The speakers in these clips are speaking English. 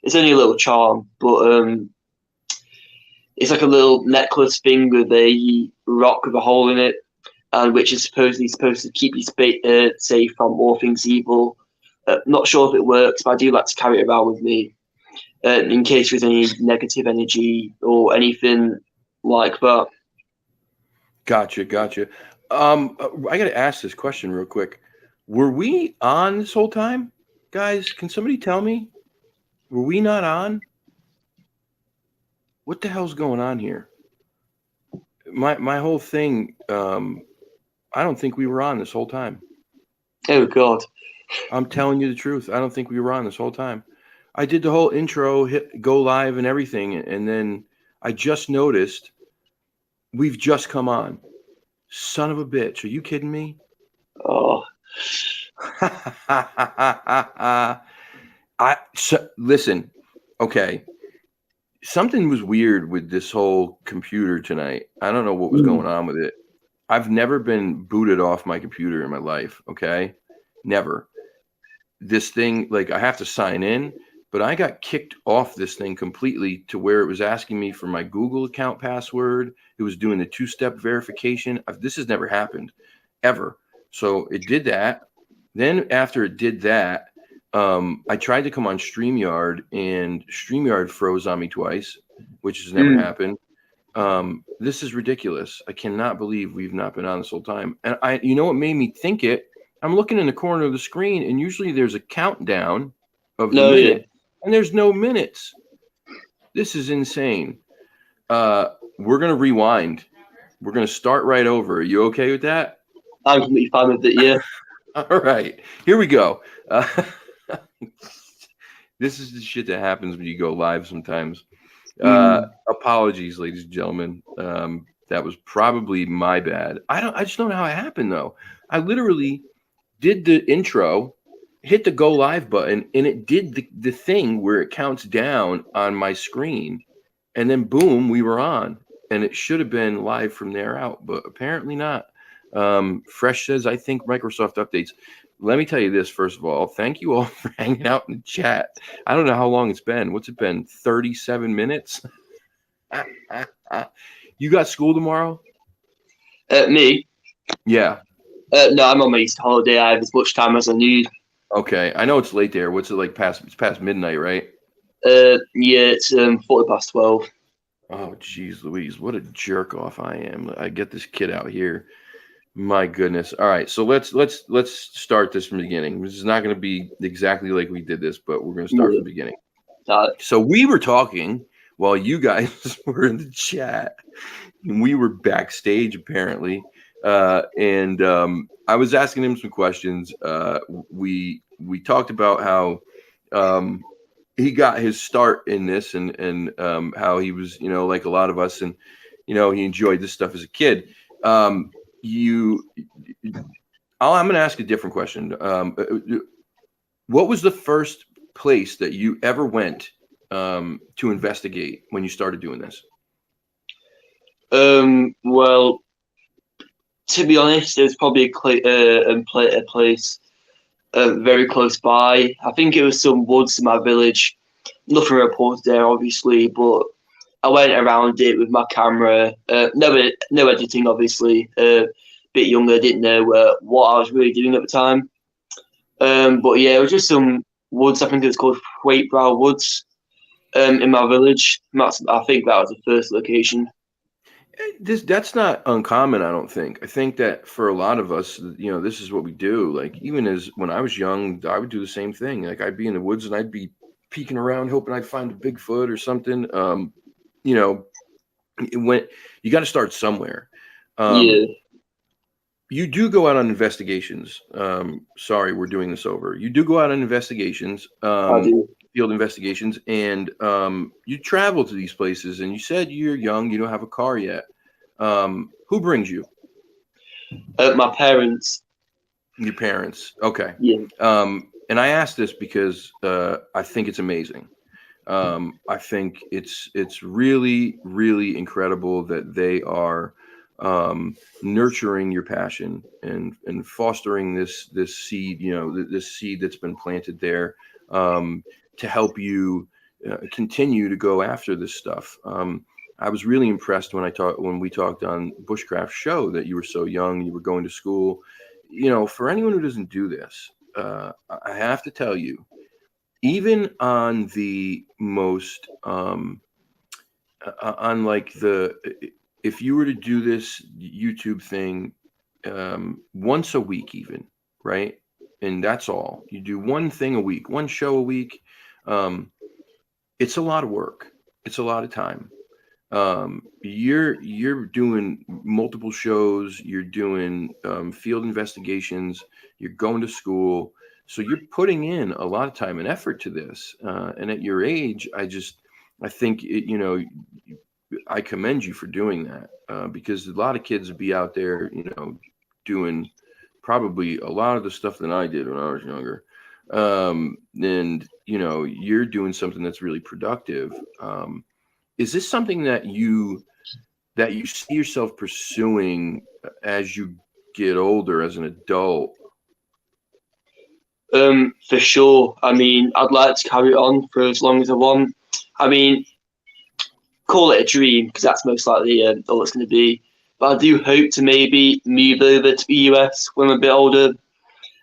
It's only a little charm, but it's like a little necklace thing with a rock with a hole in it, and which is supposedly supposed to keep you safe from all things evil. Not sure if it works, but I do like to carry it around with me in case there's any negative energy or anything like that. Gotcha. I got to ask this question real quick. Were we on this whole time, guys? Can somebody tell me? Were we not on? What the hell's going on here? My whole thing. I don't think we were on this whole time. Oh God! I'm telling you the truth. I don't think we were on this whole time. I did the whole intro, hit go live, and everything, and then I just noticed we've just come on. Son of a bitch! Are you kidding me? Oh, Listen. Okay, something was weird with this whole computer tonight. I don't know what was going on with it. I've never been booted off my computer in my life. Okay, never. This thing, like, I have to sign in, but I got kicked off this thing completely to where it was asking me for my Google account password. It was doing the two-step verification. This has never happened ever. So it did that. Then after it did that, I tried to come on StreamYard, and StreamYard froze on me twice, which has never happened. This is ridiculous. I cannot believe we've not been on this whole time. And you know what made me think it? I'm looking in the corner of the screen, and usually there's a countdown of the minute, and there's no minutes. This is insane. We're going to rewind. We're going to start right over. Are you okay with that? I'm completely fine with it, yeah. All right. Here we go. This is the shit that happens when you go live sometimes. Apologies, ladies and gentlemen. That was probably my bad. I just don't know how it happened, though. I literally did the intro, hit the go live button, and it did the thing where it counts down on my screen, and then boom, we were on, and it should have been live from there out, but apparently not. Fresh says, I think Microsoft updates. Let me tell you this, first of all, thank you all for hanging out in the chat. I don't know how long it's been. What's it been? 37 minutes? You got school tomorrow? Me? Yeah. No, I'm on my Easter holiday. I have as much time as I need. Okay, I know it's late there. What's it like? It's past midnight, right? Yeah, it's 12:40. Oh, geez, Louise, what a jerk off I am! I get this kid out here. My goodness. All right, so let's start this from the beginning. This is not going to be exactly like we did this, but we're going to start from the beginning. So we were talking while you guys were in the chat, and we were backstage apparently. And I was asking him some questions. We talked about how he got his start in this, and how he was, like a lot of us, and he enjoyed this stuff as a kid. I'm going to ask a different question. What was the first place that you ever went to investigate when you started doing this? Well, to be honest, there's probably a place very close by. I think it was some woods in my village. Nothing reported there, obviously, but I went around it with my camera. No editing, obviously. Bit younger, didn't know what I was really doing at the time. But yeah, it was just some woods. I think it was called Waitbrow Woods in my village. I think that was the first location. That's not uncommon, I don't think. I think that for a lot of us, this is what we do. Like, even as when I was young, I would do the same thing. Like, I'd be in the woods and I'd be peeking around, hoping I'd find a Bigfoot or something. When you got to start somewhere. Yeah. You do go out on investigations. Sorry, we're doing this over. You do go out on investigations. I do. Field investigations, and you travel to these places, and you said you're young, you don't have a car yet. Who brings you? My parents. Your parents. Okay. Yeah. And I asked this because I think it's amazing. I think it's really, really incredible that they are nurturing your passion and fostering this seed, this seed that's been planted there, to help you continue to go after this stuff. I was really impressed when we talked on Bushcraft show that you were so young, you were going to school. You know, for anyone who doesn't do this, I have to tell you, even on the most, if you were to do this YouTube thing once a week, even, right? And that's all. You do one thing a week, one show a week. It's a lot of work. It's a lot of time. You're doing multiple shows. You're doing field investigations. You're going to school. So you're putting in a lot of time and effort to this. And at your age, I think, I commend you for doing that because a lot of kids would be out there, doing probably a lot of the stuff that I did when I was younger. And, you're doing something that's really productive. Is this something that you see yourself pursuing as you get older, as an adult? For sure. I mean, I'd like to carry it on for as long as I want. I mean, call it a dream because that's most likely all it's going to be. But I do hope to maybe move over to the US when I'm a bit older.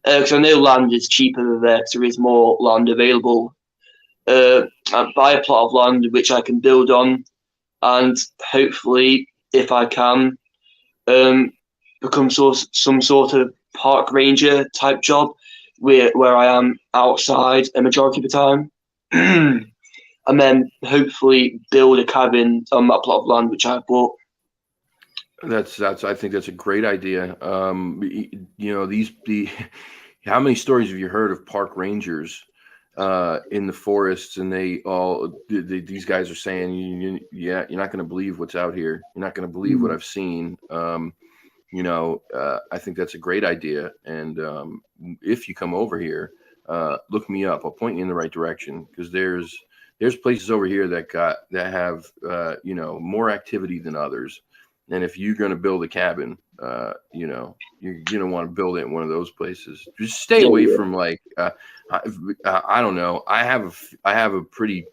Because I know land is cheaper over there because there is more land available. I buy a plot of land which I can build on, and hopefully, if I can, become some sort of park ranger type job where I am outside a majority of the time. And then hopefully build a cabin on that plot of land which I bought. I think that's a great idea. How many stories have you heard of park rangers in the forests, and these guys are saying, you're not going to believe what's out here. You're not going to believe what I've seen. I think that's a great idea. And if you come over here, look me up. I'll point you in the right direction because there's places over here that have more activity than others. And if you're going to build a cabin, you're going to want to build it in one of those places. Just stay away from I don't know. I have a pretty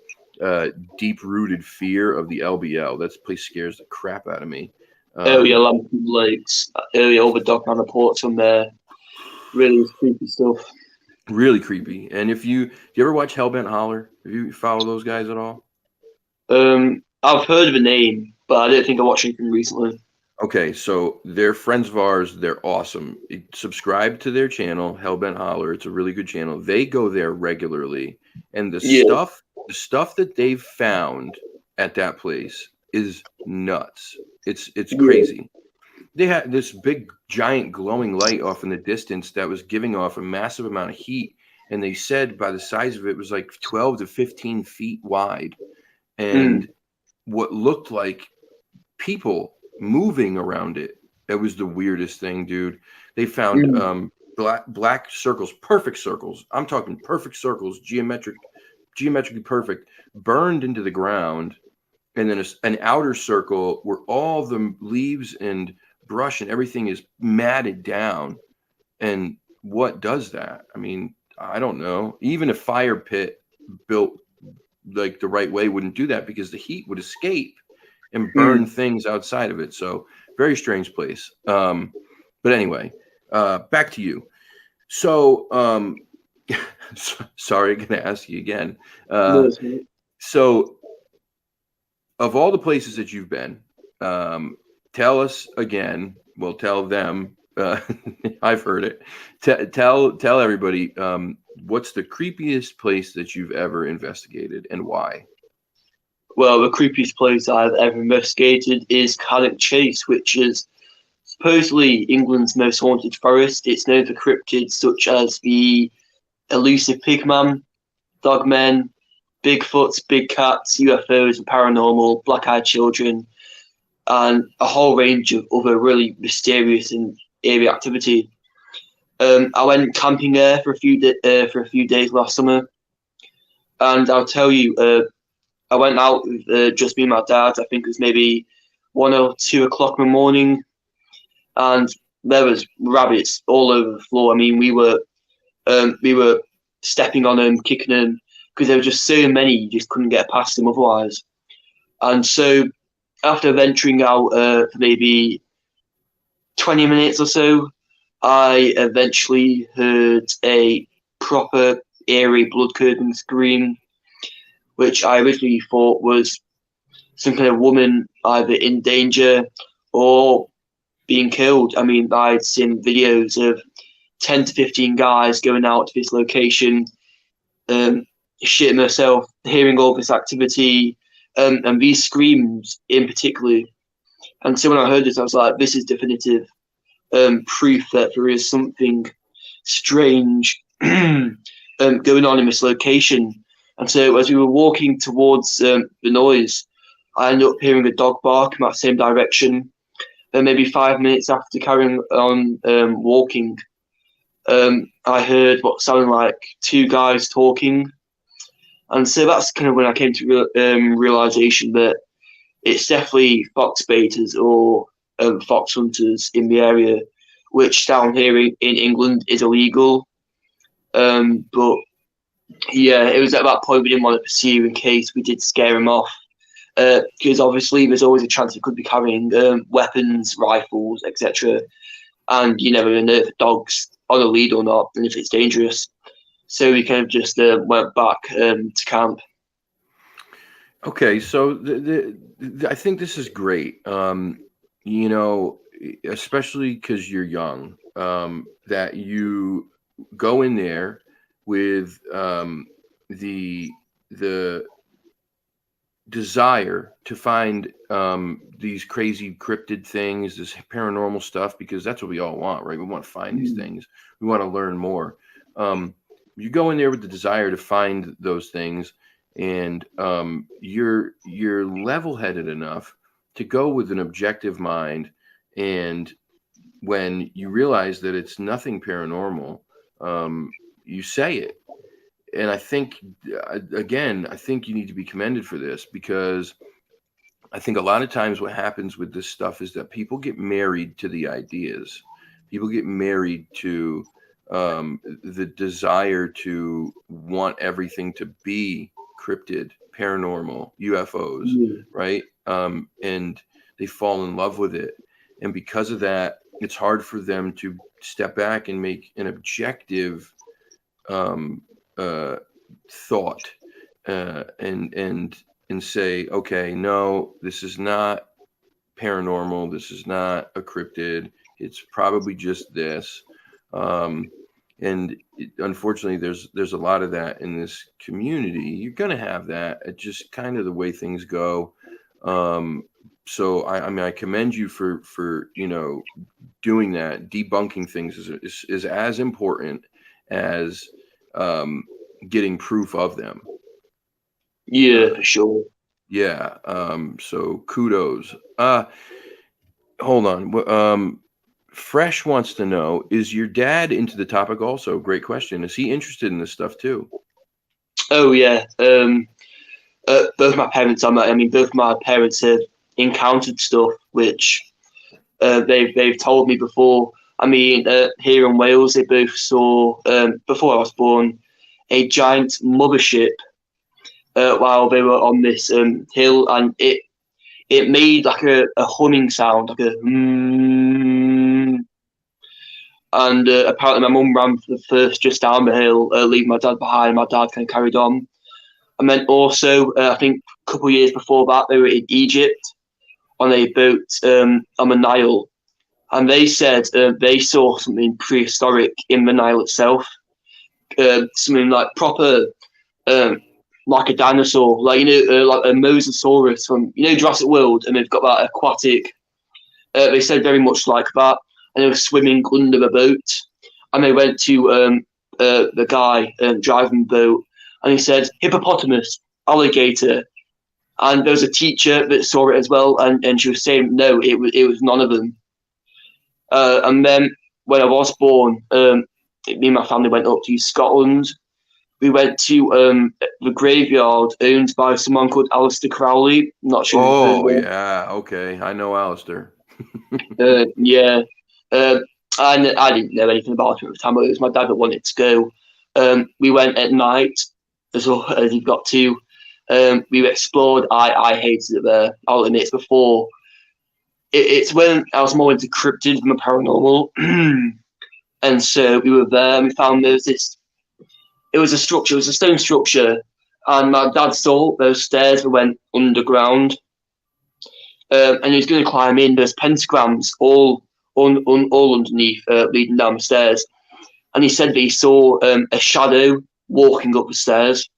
deep-rooted fear of the LBL. That place scares the crap out of me. Lamp Lakes, all the Dogman reports from there. Really creepy stuff. Really creepy. And do you ever watch Hellbent Holler? Have you follow those guys at all? I've heard of the name, but I don't think I watched anything recently. Okay, so they're friends of ours. They're awesome. Subscribe to their channel, Hellbent Holler. It's a really good channel. They go there regularly, and the stuff that they've found at that place is nuts. It's crazy. They had this big, giant, glowing light off in the distance that was giving off a massive amount of heat, and they said by the size of it was like 12 to 15 feet wide, and what looked like people moving around it. It was the weirdest thing, dude. They found black circles, perfect circles. I'm talking perfect circles, geometrically perfect, burned into the ground, and then an outer circle where all the leaves and brush and everything is matted down. And what does that? I mean, I don't know. Even a fire pit built like the right way wouldn't do that because the heat would escape and burn things outside of it. So very strange place. But anyway, back to you. So sorry, I'm going to ask you again. So of all the places that you've been, tell us again, well, tell them, I've heard it. Tell everybody, what's the creepiest place that you've ever investigated and why? Well, the creepiest place I've ever investigated is Cannock Chase, which is supposedly England's most haunted forest. It's known for cryptids such as the elusive pigman, dogmen, Bigfoots, big cats, UFOs, and paranormal, black-eyed children, and a whole range of other really mysterious and eerie activity. I went camping there for a few days last summer, and I'll tell you, I went out with just me and my dad. I think it was maybe 1 or 2 o'clock in the morning, and there was rabbits all over the floor. I mean, we were stepping on them, kicking them, because there were just so many, you just couldn't get past them otherwise. And so after venturing out for maybe 20 minutes or so, I eventually heard a proper eerie blood-curdling scream, which I originally thought was some kind of woman either in danger or being killed. I mean, I'd seen videos of 10 to 15 guys going out to this location, shitting myself, hearing all this activity, and these screams in particular. And so when I heard this, I was like, this is definitive proof that there is something strange going on in this location. And so as we were walking towards the noise, I ended up hearing a dog bark in that same direction. And maybe 5 minutes after carrying on walking, I heard what sounded like two guys talking. And so that's kind of when I came to realization that it's definitely fox baiters or fox hunters in the area, which down here in England is illegal. But yeah, it was at that point we didn't want to pursue in case we did scare them off. Because obviously there's always a chance we could be carrying weapons, rifles, etc. And you never know if the dog's on a lead or not, and if it's dangerous. So we kind of just went back to camp. Okay, so I think this is great. You know, especially because you're young, that you go in there with the desire to find these crazy cryptid things, this paranormal stuff, because that's what we all want, right? We want to find these things. We want to learn more. You go in there with the desire to find those things, and you're level-headed enough to go with an objective mind. And when you realize that it's nothing paranormal, you say it. And I think, again, I think you need to be commended for this, because I think a lot of times what happens with this stuff is that people get married to the ideas. People get married to the desire to want everything to be cryptid, paranormal, UFOs, right? And they fall in love with it. And because of that, it's hard for them to step back and make an objective thought and say, okay, no, this is not paranormal. This is not a cryptid. It's probably just this. Unfortunately, there's a lot of that in this community. You're going to have that. It's just kind of the way things go. So I mean, I commend you for doing that. Debunking things is as important as getting proof of them. Yeah, for sure. Yeah. So kudos. Hold on. Fresh wants to know, is your dad into the topic also? Great question. Is he interested in this stuff too? Oh yeah. Both my parents are. I mean, both my parents have encountered stuff which they've told me before. I mean, here in Wales, they both saw before I was born a giant mothership while they were on this hill, and it made like a humming sound, like a and apparently my mum ran for the first just down the hill, leaving my dad behind. My dad kind of carried on. And then also, I think a couple of years before that, they were in Egypt on a boat on the Nile. And they said they saw something prehistoric in the Nile itself. Something like proper, like a dinosaur, like, like a Mosasaurus from, Jurassic World. And they've got that aquatic, they said very much like that. And they were swimming under the boat. And they went to the guy driving the boat. And he said, hippopotamus, alligator. And there was a teacher that saw it as well. And she was saying, no, it was none of them. And then when I was born, me and my family went up to Scotland. We went to the graveyard owned by someone called Aleister Crowley. Not sure. Oh, yeah. Okay. I know Aleister. Yeah. And I didn't know anything about it at the time, but it was my dad that wanted to go. We went at night, as well as you've got to. We've explored. I hated it there. I'll admit it's before. It's when I was more into cryptids than the paranormal, and so we were there and we found there was this. It was a structure. It was a stone structure, and my dad saw those stairs that went underground, and he was going to climb in. There's pentagrams all all underneath, leading down the stairs, and he said that he saw a shadow walking up the stairs,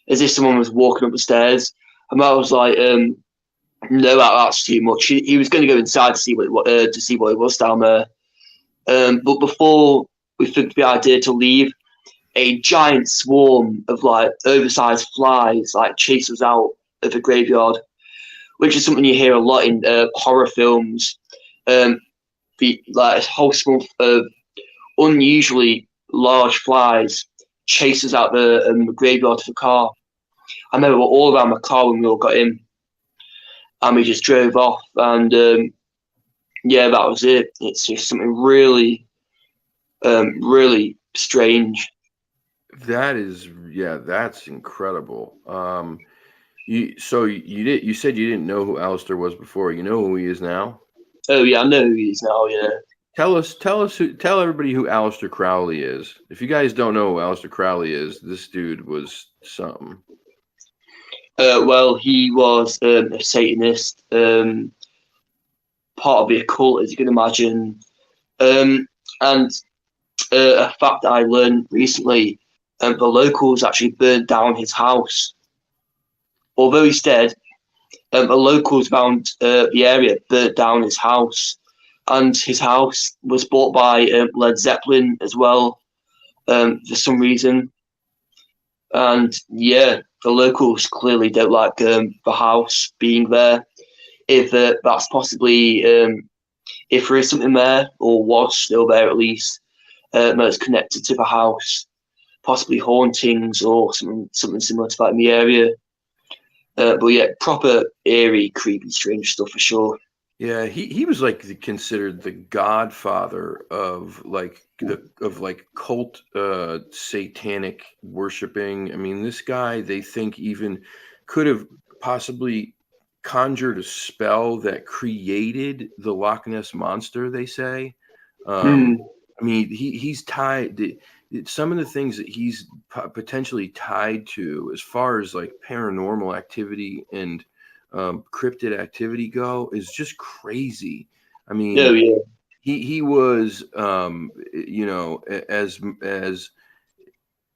as if someone was walking up the stairs. And I was like, no, that's too much. He was going to go inside to see what it was down there. But before we took the idea to leave, a giant swarm of like oversized flies like chased us out of the graveyard, which is something you hear a lot in horror films. Like a whole swarm of unusually large flies chases out the graveyard to the car. I remember we were all around the car when we all got in, and we just drove off. And yeah, that was it. It's just something really, really strange. That's incredible. You said you didn't know who Aleister was before. You know who he is now? Oh yeah, I know who he is now. Yeah. Tell everybody who Aleister Crowley is. If you guys don't know who Aleister Crowley is, this dude was something. Well, he was a Satanist, part of the occult, as you can imagine. And a fact I learned recently, the locals actually burnt down his house. Although he's dead, the locals around the area burnt down his house. And his house was bought by Led Zeppelin as well, for some reason. And yeah, the locals clearly don't like the house being there. If that's possibly, if there is something there, or was still there at least, that's connected to the house, possibly hauntings or something similar to that in the area. But yeah, proper eerie, creepy, strange stuff for sure. Yeah, he was like considered the godfather of cult satanic worshiping. I mean, this guy they think even could have possibly conjured a spell that created the Loch Ness monster, they say. I mean, he's tied. Some of the things that he's potentially tied to, as far as like paranormal activity and cryptid activity go, is just crazy. I mean, yeah. he was,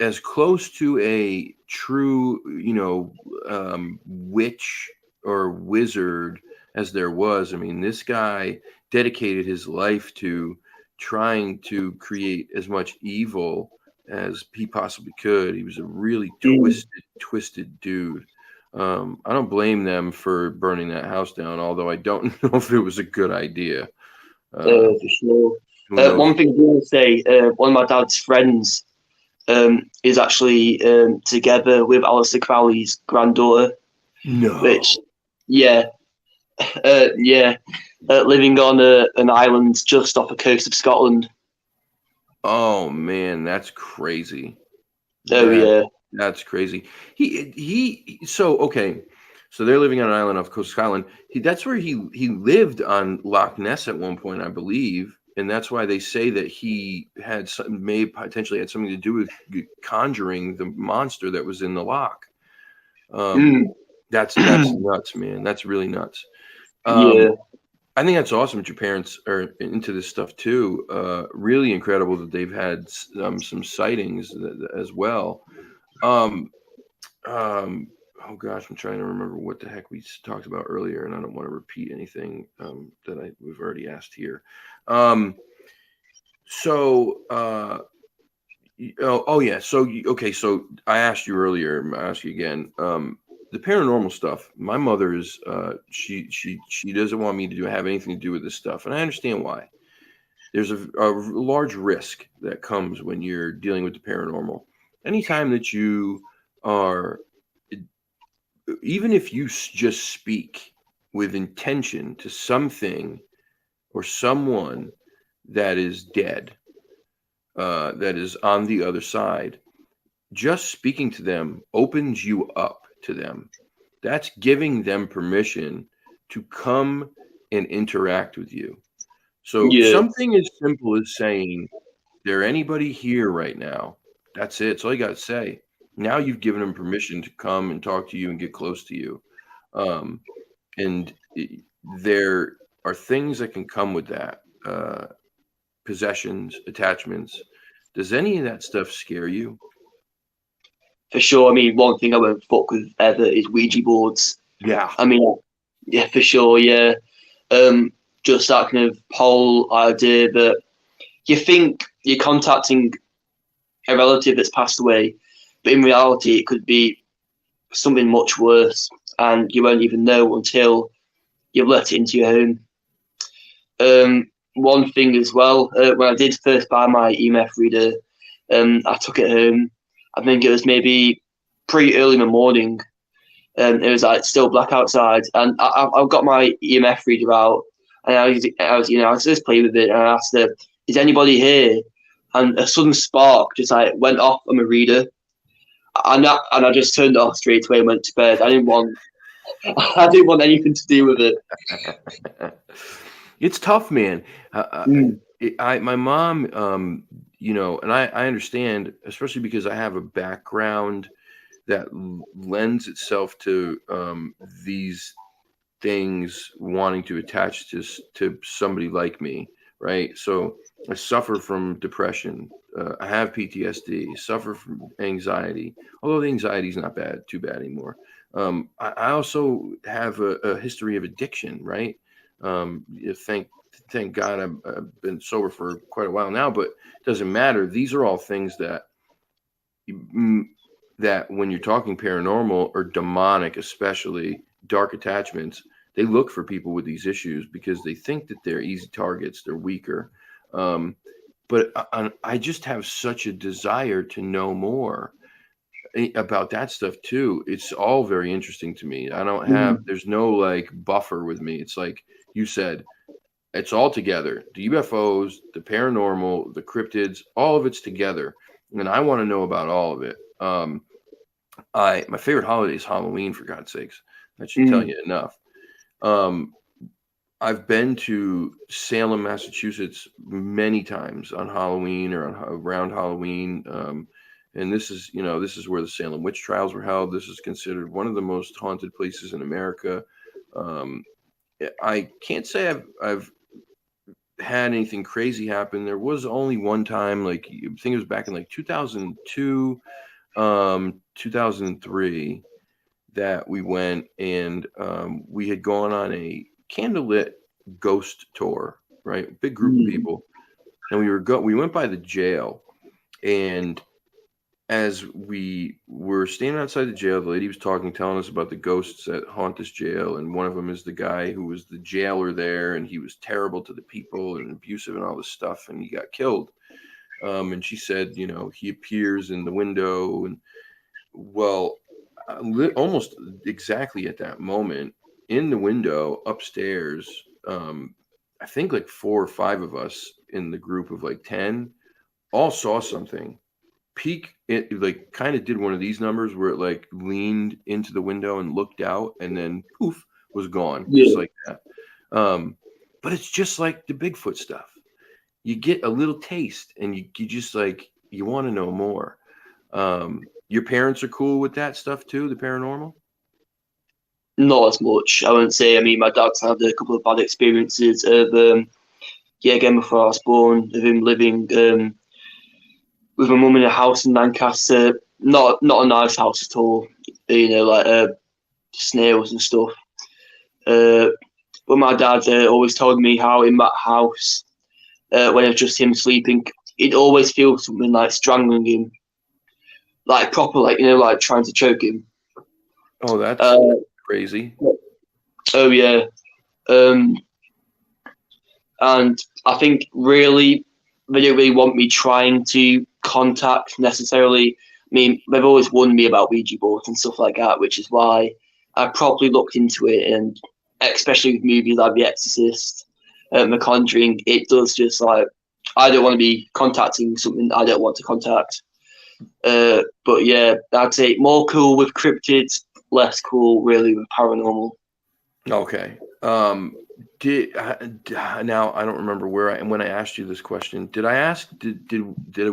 as close to a true, witch or wizard as there was. I mean, this guy dedicated his life to trying to create as much evil as he possibly could. He was a really twisted dude. I don't blame them for burning that house down, although I don't know if it was a good idea. For sure. One thing I want to say, one of my dad's friends is actually together with Aleister Crowley's granddaughter. No. Which, yeah, living on an island just off the coast of Scotland. Oh man, that's crazy. Yeah. That's crazy. So they're living on an island off the coast of Scotland. That's where he lived on Loch Ness at one point, I believe, and that's why they say that he may potentially had something to do with conjuring the monster that was in the loch. That's nuts, man. That's really nuts. Yeah. I think that's awesome that your parents are into this stuff too. Really incredible that they've had some sightings as well. Oh gosh, I'm trying to remember what the heck we talked about earlier, and I don't want to repeat anything that we've already asked here. So I asked you earlier. I asked you again. The paranormal stuff. My mother is she doesn't want me to have anything to do with this stuff, and I understand why. There's a large risk that comes when you're dealing with the paranormal. Anytime that you are, even if you just speak with intention to something or someone that is dead, that is on the other side, just speaking to them opens you up to them. That's giving them permission to come and interact with you. So Yeah, something as simple as saying, there anybody here right now? That's it. That's all you got to say. Now you've given them permission to come and talk to you and get close to you. Um, and there are things that can come with that. Possessions, attachments. Does any of that stuff scare you? for sure. I mean, one thing I won't fuck with ever is Ouija boards. Yeah. I mean, yeah, for sure, yeah. Just that kind of whole idea that you think you're contacting a relative that's passed away, but in reality, it could be something much worse, and you won't even know until you've let it into your home. One thing as well, when I did first buy my EMF reader, I took it home. I think it was maybe pretty early in the morning. It was like still black outside, and I got my EMF reader out, and I was just playing with it, and I asked her, "Is anybody here?" And a sudden spark just like went off on my reader, and I just turned it off straight away and went to bed. I didn't want anything to do with it. It's tough, man. Mm. My mom, and I understand, especially because I have a background that lends itself to these things wanting to attach to somebody like me, right? So I suffer from depression. I have PTSD, suffer from anxiety, although the anxiety is not too bad anymore. I also have a history of addiction, right? Thank God I've been sober for quite a while now, but it doesn't matter. These are all things that when you're talking paranormal or demonic, especially dark attachments, they look for people with these issues because they think that they're easy targets, they're weaker. But I just have such a desire to know more about that stuff too. It's all very interesting to me. I don't have, there's no like buffer with me. It's like you said, it's all together. The UFOs, the paranormal, the cryptids, all of it's together. And I want to know about all of it. My favorite holiday is Halloween, for God's sakes. That should tell you enough. I've been to Salem, Massachusetts many times on Halloween or around Halloween. And this is where the Salem witch trials were held. This is considered one of the most haunted places in America. I can't say I've had anything crazy happen. There was only one time, like I think it was back in like 2002, 2003, that we went and we had gone on a candlelit ghost tour, right? Big group of people, and we went by the jail, and as we were standing outside the jail, the lady was telling us about the ghosts that haunt this jail, and one of them is the guy who was the jailer there, and he was terrible to the people and abusive and all this stuff, and he got killed. And she said, he appears in the window, and well, almost exactly at that moment, in the window upstairs, I think like 4 or 5 of us in the group of like 10 all saw something. It like kind of did one of these numbers where it like leaned into the window and looked out, and then poof, was gone, just like that. But it's just like the Bigfoot stuff. You get a little taste, and you just like, you want to know more. Your parents are cool with that stuff too, the paranormal? Not as much, I wouldn't say. I mean, my dad's had a couple of bad experiences of, again, before I was born, of him living with my mum in a house in Lancaster. Not a nice house at all, like snails and stuff. But my dad always told me how in that house, when it was just him sleeping, he'd always feel something like strangling him, like proper, like like trying to choke him. Oh, that's crazy. Oh yeah, and I think really they don't really want me trying to contact necessarily. I mean, they've always warned me about Ouija boards and stuff like that, which is why I properly looked into it, and especially with movies like The Exorcist, The Conjuring, it does just like, I don't want to be contacting something I don't want to contact. But yeah, I'd say more cool with cryptids, less cool really with paranormal. Okay. Now I don't remember when I asked you this question. Did I ask? Did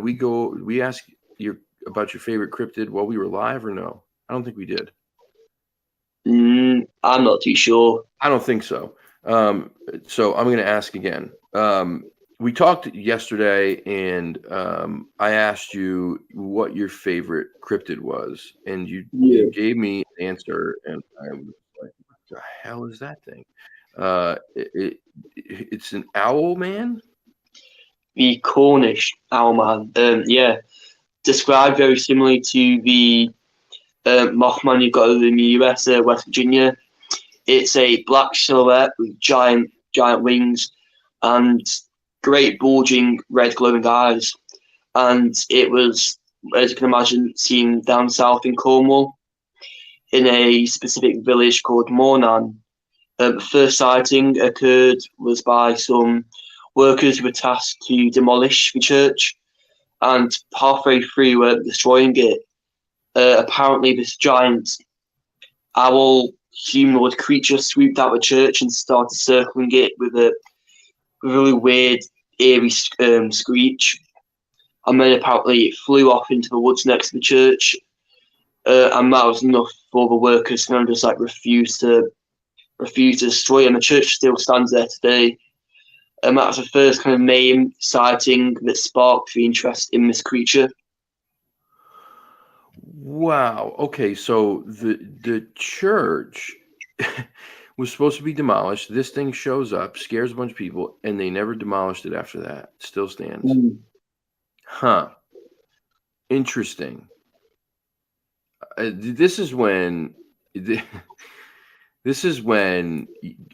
we ask your about your favorite cryptid while we were live or no? I don't think we did. I'm not too sure. I don't think so. So I'm going to ask again. We talked yesterday, and I asked you what your favorite cryptid was, and you gave me an answer, and I was like, "What the hell is that thing?" It's an Owlman. The Cornish Owlman, yeah, described very similarly to the Mothman you've got over in the US, West Virginia. It's a black silhouette with giant wings and great bulging red glowing eyes. And it was, as you can imagine, seen down south in Cornwall in a specific village called Mornan. The first sighting occurred was by some workers who were tasked to demolish the church, and halfway through destroying it, apparently this giant owl humanoid creature swooped out of the church and started circling it with a really weird, eerie screech. And then apparently it flew off into the woods next to the church, and that was enough for the workers to kind of just like refuse to destroy it. And the church still stands there today. And that was the first kind of main sighting that sparked the interest in this creature. Wow. Okay, so the church was supposed to be demolished. This thing shows up, scares a bunch of people, and they never demolished it after that. It still stands. Huh. Interesting. This is when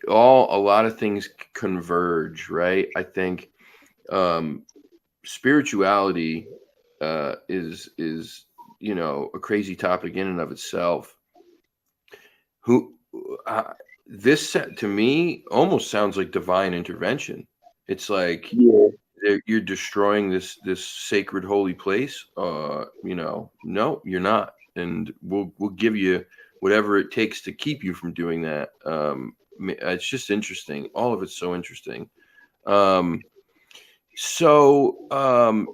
a lot of things converge, right? I think spirituality is a crazy topic in and of itself. This to me almost sounds like divine intervention. It's like you're destroying this sacred holy place. No, you're not, and we'll give you whatever it takes to keep you from doing that. It's just interesting. All of it's so interesting.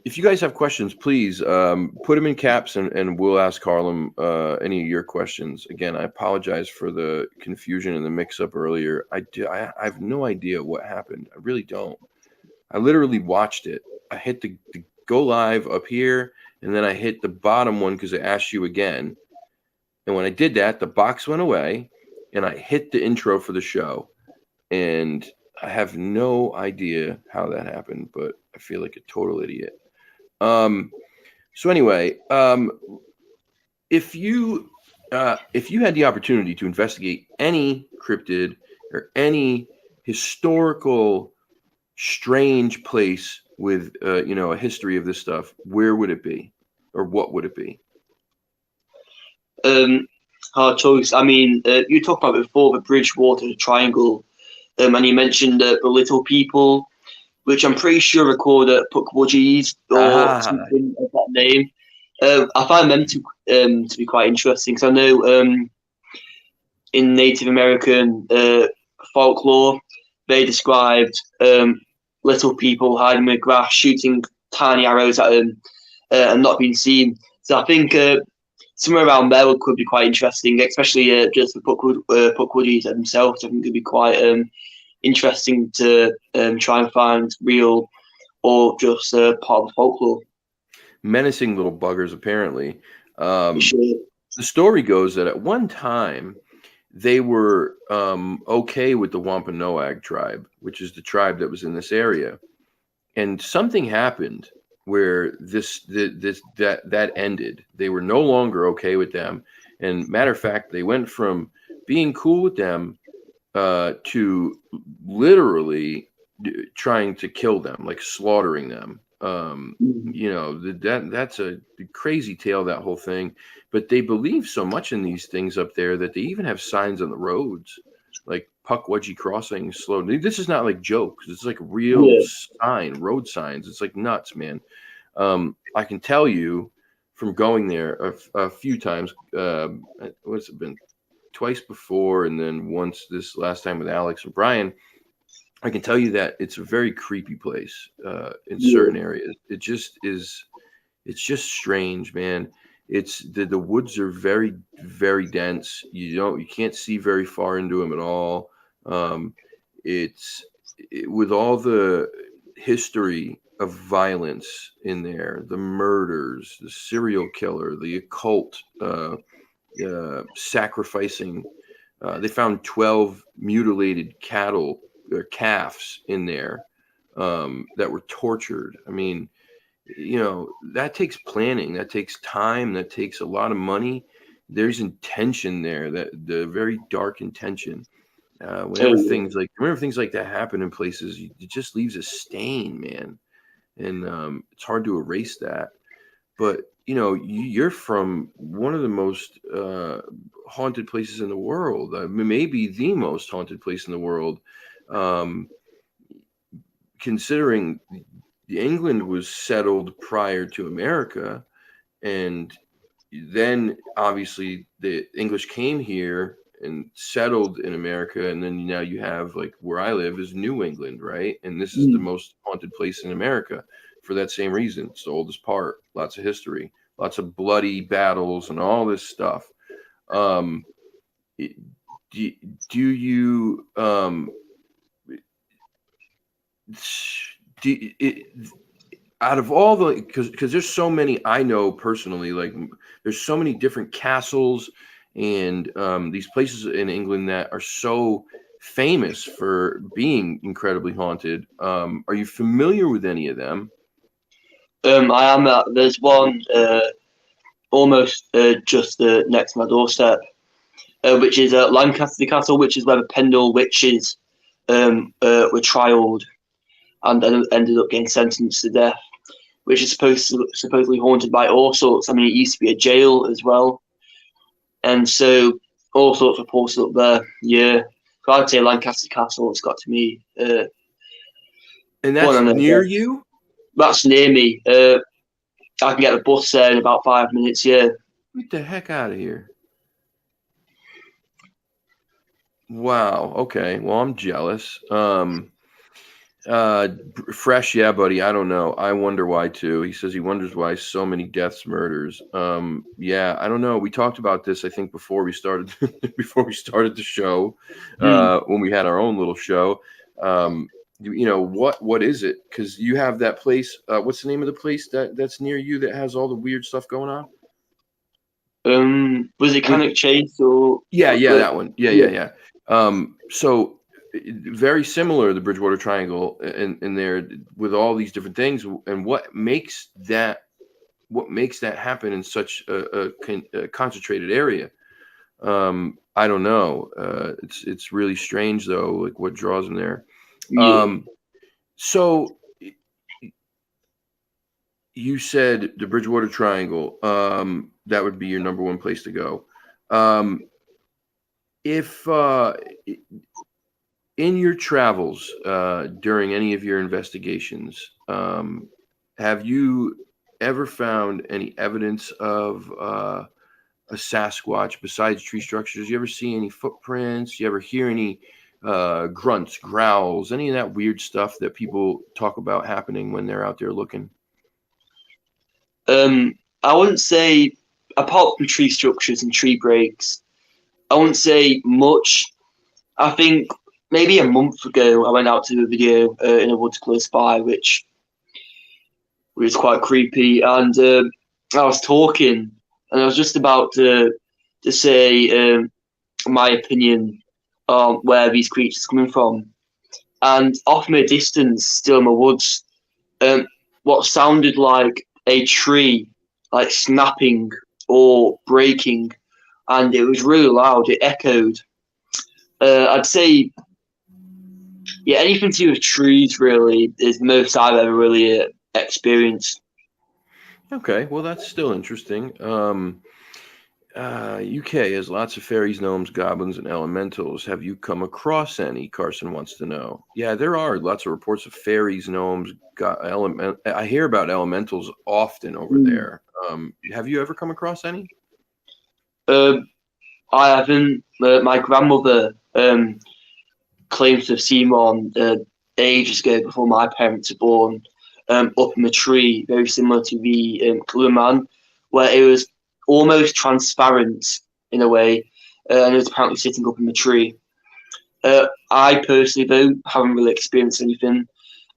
If you guys have questions, please put them in caps, and we'll ask Harlem any of your questions. Again, I apologize for the confusion and the mix-up earlier. I have no idea what happened. I really don't. I literally watched it. I hit the go live up here, and then I hit the bottom one because it asked you again. And when I did that, the box went away, and I hit the intro for the show. And I have no idea how that happened, but I feel like a total idiot. So anyway, if you had the opportunity to investigate any cryptid or any historical strange place with a history of this stuff, where would it be, or what would it be? Hard choice. I mean, you talked about before the Bridgewater Triangle, and you mentioned the Little People, which I'm pretty recorded at Pukwudgies or something of that name. I find them to be quite interesting, because I know in Native American folklore they described little people hiding in the grass, shooting tiny arrows at them and not being seen. So I think somewhere around there could be quite interesting, especially just the Pukwudgies themselves. I think could be quite interesting to try and find real or just part of the folklore. Menacing little buggers, apparently. Sure. The story goes that at one time they were okay with the Wampanoag tribe, which is the tribe that was in this area, and something happened where that ended. They were no longer okay with them, and matter of fact, they went from being cool with them to literally trying to kill them, like slaughtering them. That's a crazy tale, that whole thing. But they believe so much in these things up there that they even have signs on the roads, like Pukwudgie crossing slow. This is not like jokes. It's like real road signs. It's like nuts, man. I can tell you from going there a few times. What's it been? Twice before, and then once this last time with Alex and Brian. I can tell you that it's a very creepy place in certain areas. It just is. It's just strange, man. It's the woods are very, very dense. You can't see very far into them at all. With all the history of violence in there, the murders, the serial killer, the occult, sacrificing. They found 12 mutilated cattle or calves in there that were tortured. I mean, that takes planning, that takes time, that takes a lot of money. There's intention there, that the very dark intention. Whenever things like that happen in places, it just leaves a stain, man, and it's hard to erase that. But you're from one of the most haunted places in the world, maybe the most haunted place in the world, considering England was settled prior to America, and then obviously the English came here and settled in America, and then now you have, like, where I live is New England, right? And this is the most haunted place in America for that same reason. It's the oldest part, lots of history, lots of bloody battles and all this stuff. Out of all the, because there's so many, I know personally, like, there's so many different castles and these places in England that are so famous for being incredibly haunted. Are you familiar with any of them? I am. There's one almost just next to my doorstep, which is Lancaster Castle, which is where the Pendle witches were trialed and then ended up getting sentenced to death, which is supposedly haunted by all sorts. I mean, it used to be a jail as well, and so all sorts of reports up there. Yeah, so I'd say Lancaster Castle has got to me. And that's near you? That's near me. I can get the bus there in about 5 minutes. Yeah. Get the heck out of here! Wow. Okay. Well, I'm jealous. Fresh, yeah, buddy. I don't know. I wonder why too. He says he wonders why so many deaths, murders. Yeah, I don't know. We talked about this, I think, before we started the show, when we had our own little show. What is it? Because you have that place. What's the name of the place that's near you that has all the weird stuff going on? Was it Cannock Chase or? Yeah, that one. Yeah. So very similar to the Bridgewater Triangle in there with all these different things, and what makes that happen in such a concentrated area. I don't know. It's really strange though, like what draws them there. So you said the Bridgewater Triangle, that would be your number one place to go. If in your travels, during any of your investigations, have you ever found any evidence of a Sasquatch besides tree structures? You ever see any footprints? You ever hear any grunts, growls, any of that weird stuff that people talk about happening when they're out there looking? I wouldn't say, apart from tree structures and tree breaks, I wouldn't say much. I think maybe a month ago I went out to do a video in a woods close by, which was quite creepy, and I was talking, and I was just about to say my opinion on where these creatures are coming from, and off in the distance, still in the woods, what sounded like a tree like snapping or breaking, and it was really loud. It echoed. I'd say, yeah, anything to do with trees really is the most I've ever really experienced. Okay, well, that's still interesting. UK has lots of fairies, gnomes, goblins, and elementals. Have you come across any? Carson wants to know. Yeah, there are lots of reports of fairies, gnomes, I hear about elementals often over there. Have you ever come across any? I haven't. My grandmother claims to have seen one ages ago before my parents were born, up in a tree, very similar to the Owlman, where it was almost transparent in a way, and it was apparently sitting up in the tree. I personally, though, haven't really experienced anything.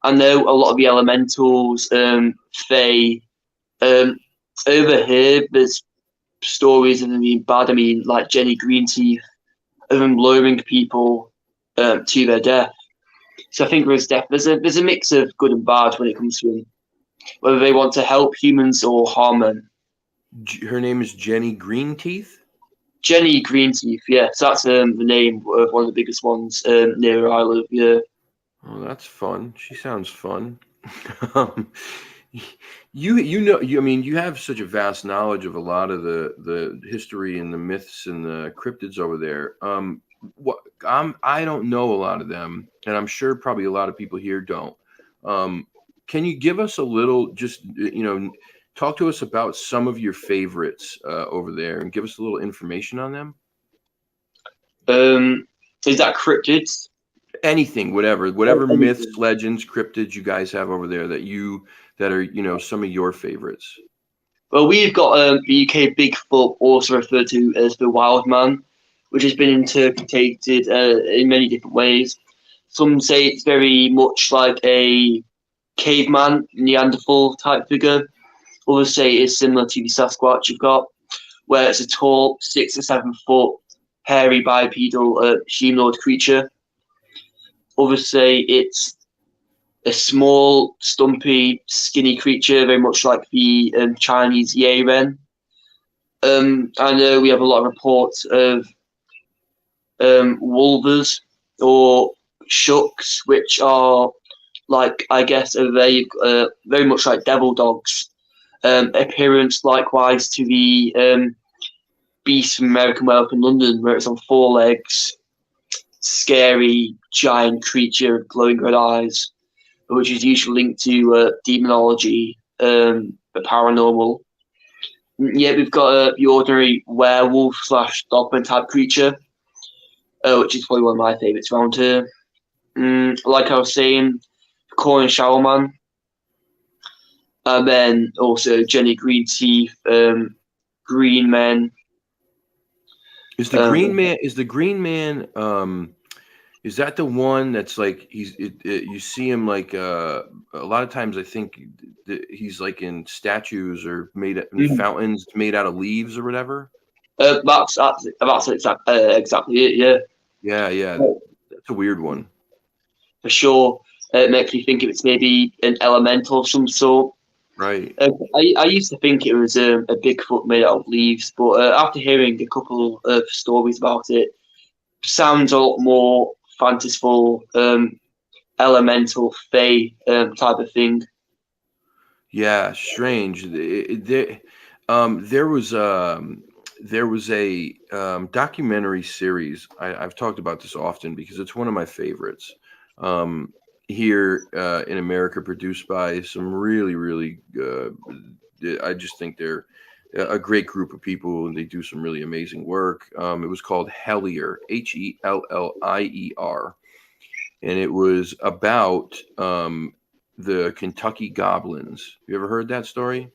I know a lot of the elementals, fae, over here, there's stories of them being bad. I mean, like Jenny Greenteeth, of them luring people to their death. So I think there's a mix of good and bad when it comes to them, whether they want to help humans or harm them. Her name is Jenny Greenteeth? Jenny Greenteeth, yeah. So that's the name of one of the biggest ones near where I live, yeah. Oh, that's fun. She sounds fun. I mean, you have such a vast knowledge of a lot of the history and the myths and the cryptids over there. I don't know a lot of them, and I'm sure probably a lot of people here don't. Can you give us a little, just talk to us about some of your favorites over there, and give us a little information on them? Is that cryptids? Anything, whatever myths, legends, cryptids you guys have over there that are some of your favorites. Well, we've got the UK Bigfoot, also referred to as the Wild Man, which has been interpreted in many different ways. Some say it's very much like a caveman, Neanderthal type figure. Others say it's similar to the Sasquatch you've got, where it's a tall, 6 or 7 foot, hairy bipedal humanoid creature. Others say it's a small, stumpy, skinny creature, very much like the Chinese Yeren. I know we have a lot of reports of wolvers or shucks, which are like, I guess, very much like devil dogs. Appearance likewise to the beast from American Werewolf in London, where it's on 4 legs, scary giant creature with glowing red eyes, which is usually linked to demonology, the paranormal. Yeah, we've got the ordinary werewolf / dogman type creature, which is probably one of my favourites around here. Like I was saying, Corn and Showerman, and then also Jenny Greenteeth, Green Men. Is the Green Man? Is that the one that's like you see him like a lot of times? I think he's like in statues or made in fountains made out of leaves or whatever. That's exactly it. Yeah. Yeah. That's a weird one. For sure. It makes me think it's maybe an elemental of some sort. Right. I used to think it was a Bigfoot made out of leaves, but after hearing a couple of stories about it, sounds a lot more fanciful, elemental, fae type of thing. Yeah, strange. There was a documentary series. I've talked about this often because it's one of my favorites. Here in America, produced by some really I just think they're a great group of people, and they do some really amazing work. It was called Hellier, Hellier, and it was about the Kentucky Goblins. You ever heard that story?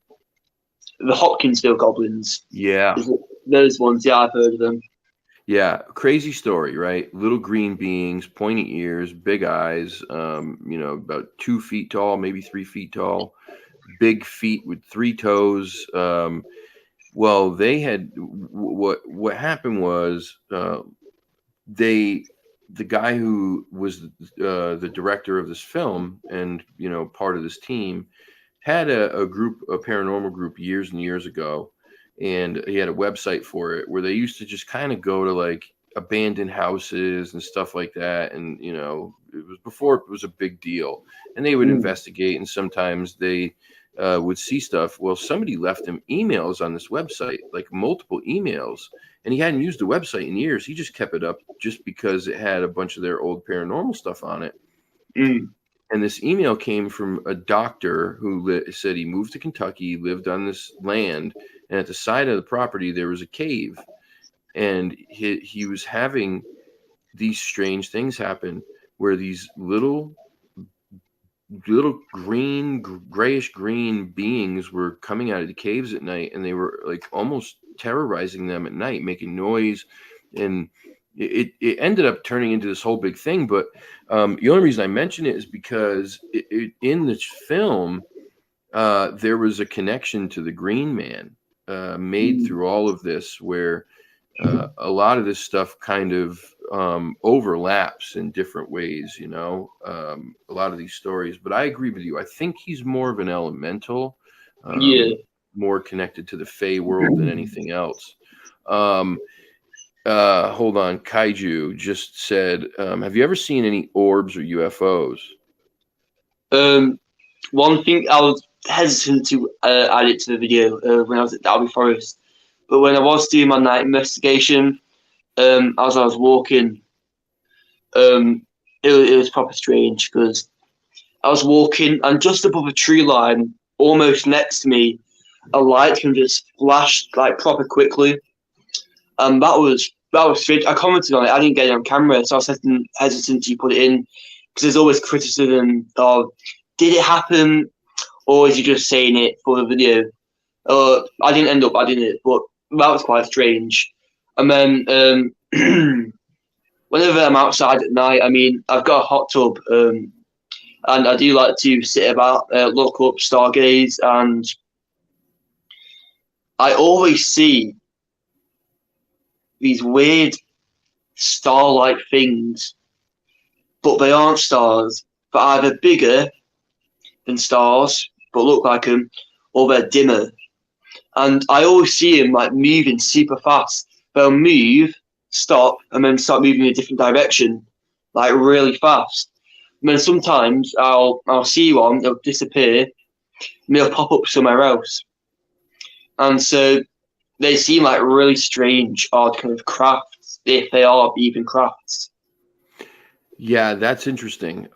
The Hopkinsville Goblins. Yeah. Those ones, yeah, I've heard of them. Yeah, crazy story, right? Little green beings, pointy ears, big eyes, about 2 feet tall, maybe 3 feet tall, big feet with 3 toes. Well, they had what happened was the guy who was the director of this film and part of this team had a paranormal group years and years ago. And he had a website for it where they used to just kind of go to like abandoned houses and stuff like that. And, it was before it was a big deal, and they would investigate. And sometimes they would see stuff. Well, somebody left him emails on this website, like multiple emails, and he hadn't used the website in years. He just kept it up just because it had a bunch of their old paranormal stuff on it. And this email came from a doctor who said he moved to Kentucky, lived on this land, and at the side of the property there was a cave, and he was having these strange things happen where these little green, grayish green beings were coming out of the caves at night, and they were like almost terrorizing them at night, making noise, and it ended up turning into this whole big thing. But the only reason I mention it is because in this film there was a connection to the Green Man made through all of this, where a lot of this stuff kind of overlaps in different ways, you know, a lot of these stories. But I agree with you. I think he's more of an elemental, more connected to the Fey world than anything else. Hold on. Kaiju just said, have you ever seen any orbs or UFOs? One thing I was hesitant to add it to the video when I was at Derby Forest, but when I was doing my night investigation, as I was walking, it was proper strange, because I was walking and just above a tree line, almost next to me, a light can just flash like proper quickly, and that was strange. I commented on it. I didn't get it on camera, so I was hesitant to put it in, because there's always criticism of, did it happen, or is he just saying it for the video? I didn't end up adding it, but that was quite strange. And then whenever I'm outside at night, I mean, I've got a hot tub, and I do like to sit about, look up Stargaze, and I always see these weird star-like things, but they aren't stars. They're either bigger than stars, but look like them, or they're dimmer. And I always see them like moving super fast. They'll move, stop, and then start moving in a different direction, like really fast. And then sometimes I'll see one, it'll disappear, and it'll pop up somewhere else. And so they seem like really strange, odd kind of crafts, if they are even crafts. Yeah, that's interesting.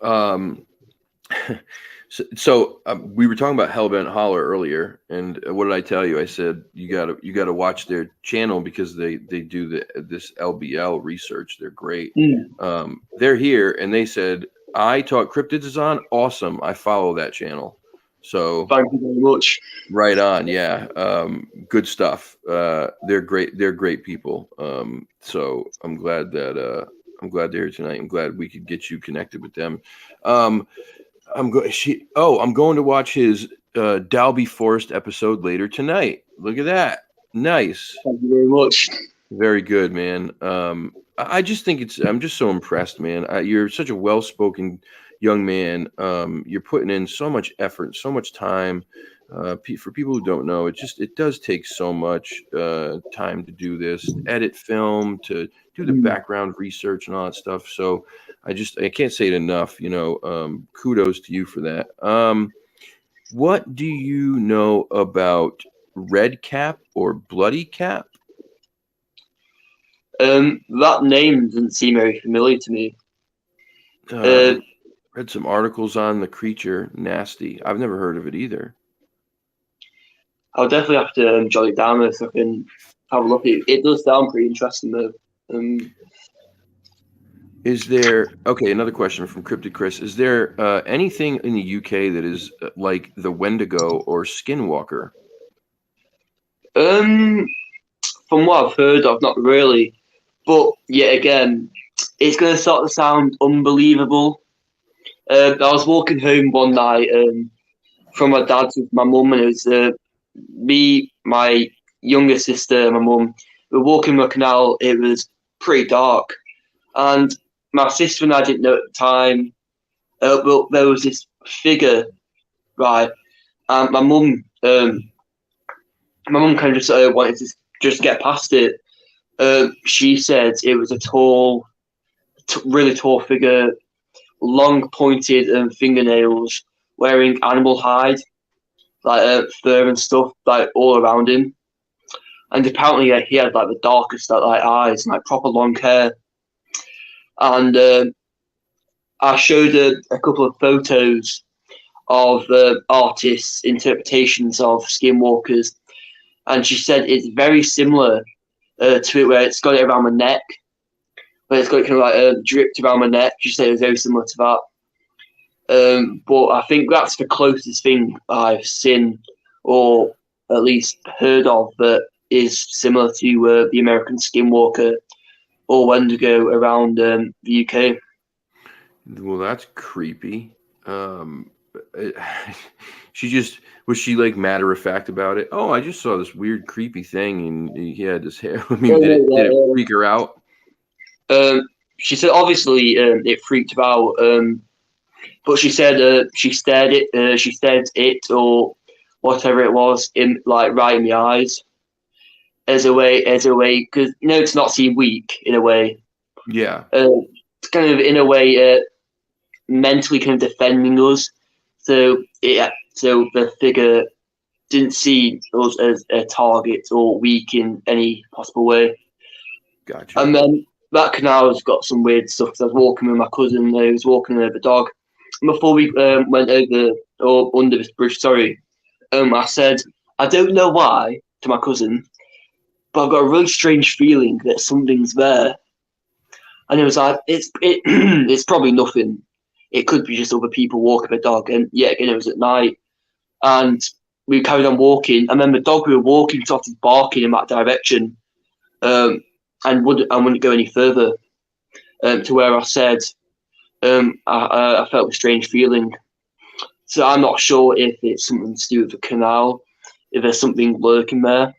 So we were talking about Hellbent Holler earlier, and what did I tell you? I said you gotta watch their channel, because they do this LBL research. They're great. They're here, and they said, I Talk Cryptids is on. Awesome. I follow that channel. So thank you very much. Right on. Yeah. Good stuff. They're great. They're great people. So I'm glad they're here tonight. I'm glad we could get you connected with them. I'm going to watch his Dalby Forest episode later tonight. Look at that. Nice. Thank you very much. Very good, man. I just think I'm just so impressed, man. You're such a well-spoken young man. You're putting in so much effort, so much time. For people who don't know, it does take so much time to do this, edit film, to do the background research and all that stuff. So I can't say it enough. Kudos to you for that. What do you know about Red Cap or Bloody Cap? That name doesn't seem very familiar to me. Read some articles on the creature. Nasty. I've never heard of it either. I'll definitely have to jot it down so I can have a look at it. It does sound pretty interesting, though. Is there another question from Cryptid Chris? Is there anything in the UK that is like the Wendigo or Skinwalker? From what I've heard of, not really. But yet again, it's going to start to sound unbelievable. I was walking home one night from my dad's with my mum, and it was me, my younger sister, and my mum. We were walking the canal. It was pretty dark, and my sister and I didn't know at the time. But there was this figure, right? And my mum kind of just wanted to just get past it. She said it was a tall, really tall figure, long pointed fingernails, wearing animal hide. like fur and stuff, like all around him. And apparently, he had like the darkest like eyes and like proper long hair. And I showed her a couple of photos of artists' interpretations of skinwalkers, and she said it's very similar to it, where it's got it around my neck, where it's got it kind of like dripped around my neck. She said it was very similar to that. But I think that's the closest thing I've seen, or at least heard of, that is similar to the American Skinwalker or Wendigo around the UK. Well, that's creepy. Was she like matter of fact about it? Oh, I just saw this weird creepy thing, and he had this hair. I mean, did it freak her out? She said obviously it freaked her out. But she said she stared it or whatever it was in like right in the eyes as a way because it's not seem weak in a way. Yeah. It's kind of in a way mentally kind of defending us. So the figure didn't see us as a target or weak in any possible way. Gotcha. And then that canal's got some weird stuff. Cause I was walking with my cousin. He was walking with the dog. Before we went over or under this bridge, I said, I don't know why to my cousin, but I've got a really strange feeling that something's there. And he was like, it's probably nothing. It could be just other people walking the dog. And yeah, again, it was at night. And we carried on walking. And then the dog we were walking started barking in that direction, and wouldn't go any further to where I said, I felt a strange feeling. So I'm not sure if it's something to do with the canal, if there's something lurking there.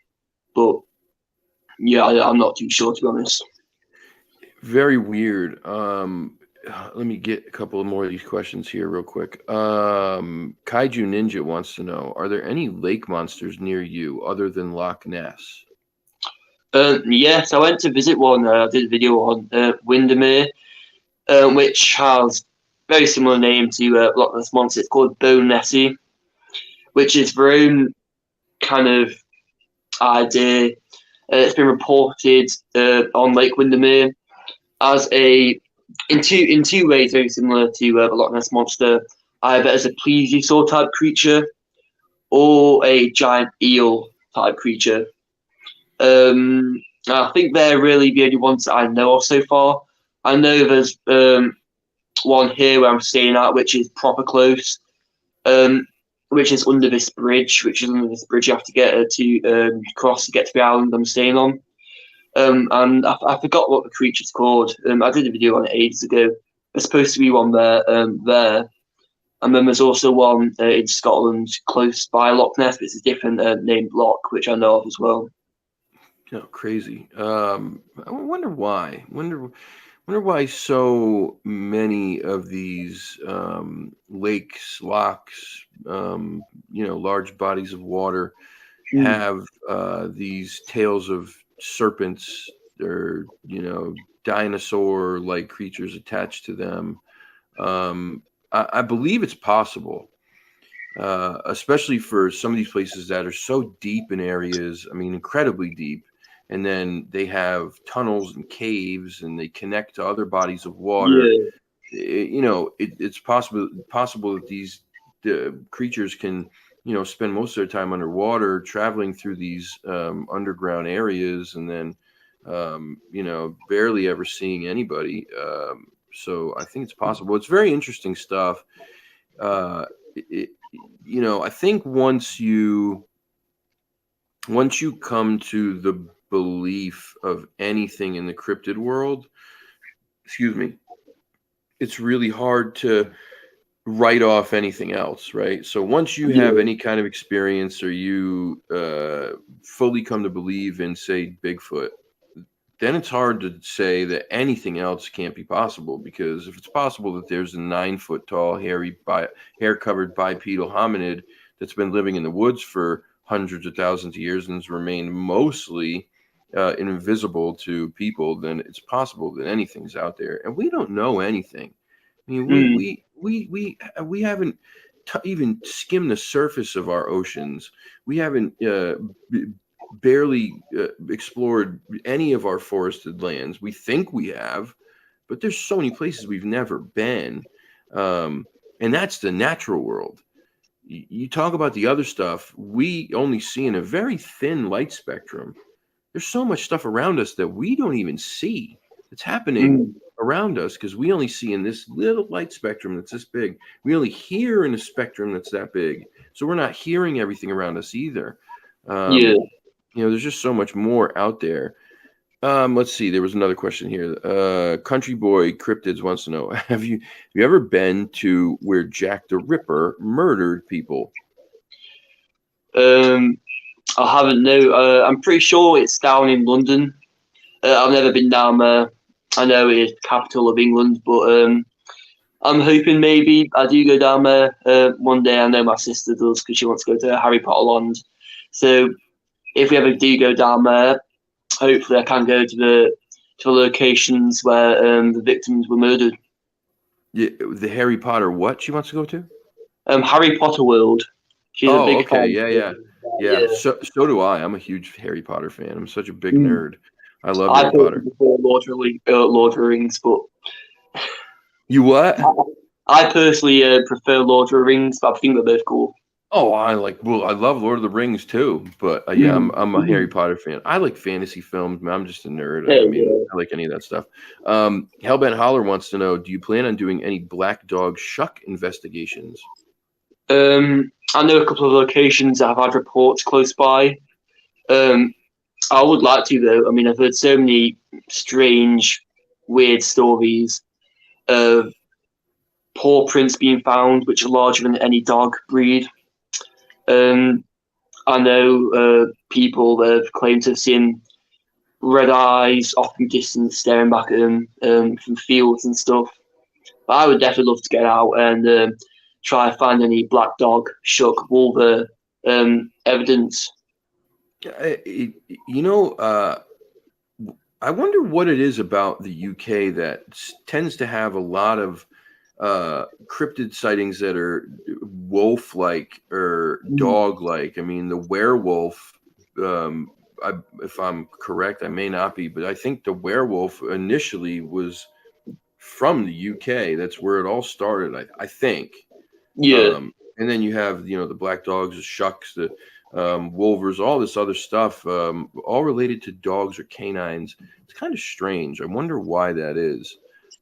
But yeah, I'm not too sure, to be honest. Very weird. Let me get a couple of more of these questions here real quick. Kaiju Ninja wants to know, are there any lake monsters near you other than Loch Ness? Yes, I went to visit one. I did a video on Windermere, which has very similar name to Loch Ness Monster. It's called Bonelessy, which is their own kind of idea. It's been reported on Lake Windermere as in two ways very similar to the Loch Ness Monster, either as a plesiosaur type creature or a giant eel type creature. I think they're really the only ones that I know of so far. I know there's one here where I'm staying at, which is proper close, which is under this bridge, you have to get to cross to get to the island I'm staying on. And I forgot what the creature's called. I did a video on it ages ago. There's supposed to be one there, and then there's also one in Scotland close by Loch Ness, but it's a different named Loch, which I know of as well. Oh, crazy. I wonder why. Wonder why so many of these lakes, lochs, large bodies of water have these tails of serpents or dinosaur-like creatures attached to them. I believe it's possible, especially for some of these places that are so deep in areas. I mean, incredibly deep. And then they have tunnels and caves, and they connect to other bodies of water. Yeah. It's possible that these creatures can, spend most of their time underwater, traveling through these underground areas, and then, barely ever seeing anybody. So I think it's possible. It's very interesting stuff. I think once you come to the belief of anything in the cryptid world, it's really hard to write off anything else, right? So once you have any kind of experience, or you fully come to believe in, say, Bigfoot, then it's hard to say that anything else can't be possible. Because if it's possible that there's a 9-foot tall, hair-covered bipedal hominid that's been living in the woods for hundreds of thousands of years and has remained mostly invisible to people, then it's possible that anything's out there, and we don't know anything. I mean, we haven't even skimmed the surface of our oceans. We haven't barely explored any of our forested lands. We think we have, but there's so many places we've never been. And that's the natural world. You talk about the other stuff, we only see in a very thin light spectrum. There's so much stuff around us that we don't even see. It's happening around us because we only see in this little light spectrum that's this big. We only hear in a spectrum that's that big. So we're not hearing everything around us either. There's just so much more out there. Let's see. There was another question here. Country Boy Cryptids wants to know: Have you ever been to where Jack the Ripper murdered people? I haven't. No. I'm pretty sure it's down in London. I've never been down there. I know it's the capital of England, but I'm hoping maybe I do go down there one day. I know my sister does because she wants to go to Harry Potter Land. So if we ever do go down there, hopefully I can go to the locations where the victims were murdered. Yeah, the Harry Potter what she wants to go to? Harry Potter World. She's a big fan. Yeah. So do I. I'm a huge Harry Potter fan. I'm such a big nerd. I love Harry Potter. Lord of the Rings, but you what? I personally prefer Lord of the Rings, but I think they're both cool. Oh, I love Lord of the Rings too, but I'm a Harry Potter fan. I like fantasy films, man. I'm just a nerd. I like any of that stuff. Hellbent Holler wants to know: do you plan on doing any black dog shuck investigations? I know a couple of locations that have had reports close by. I would like to, though. I mean, I've heard so many strange, weird stories of paw prints being found, which are larger than any dog breed. I know people that have claimed to have seen red eyes off in distance staring back at them from fields and stuff. But I would definitely love to get out and try and find any black dog, shuck, wolver evidence. I wonder what it is about the UK that tends to have a lot of cryptid sightings that are wolf-like or dog-like. I mean, the werewolf, if I'm correct, I may not be, but I think the werewolf initially was from the UK. That's where it all started, I think. Yeah. And then you have, the black dogs, the shucks, the wolvers, all this other stuff, all related to dogs or canines. It's kind of strange. I wonder why that is.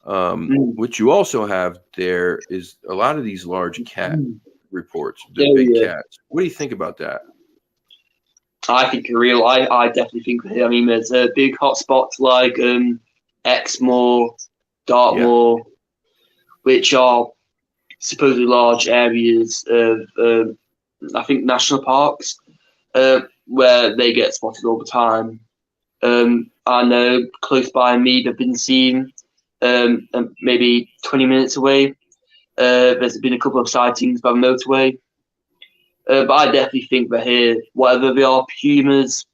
What you also have there is a lot of these large cat reports, the big cats. What do you think about that? I think you're real. I definitely think. I mean, there's big hotspots like Exmoor, Dartmoor, which are supposedly large areas of, I think, national parks where they get spotted all the time. I know close by me, they've been seen maybe 20 minutes away. There's been a couple of sightings by the motorway. But I definitely think they're here. Whatever they are, Pumas,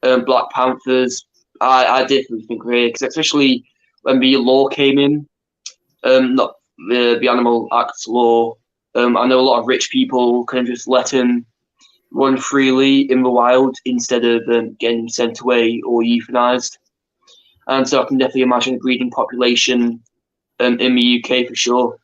Black Panthers, I definitely think they're here. Because especially when the law came in, not the Animal Act law, I know a lot of rich people can just let him run freely in the wild instead of getting him sent away or euthanized. And so I can definitely imagine a breeding population in the UK for sure.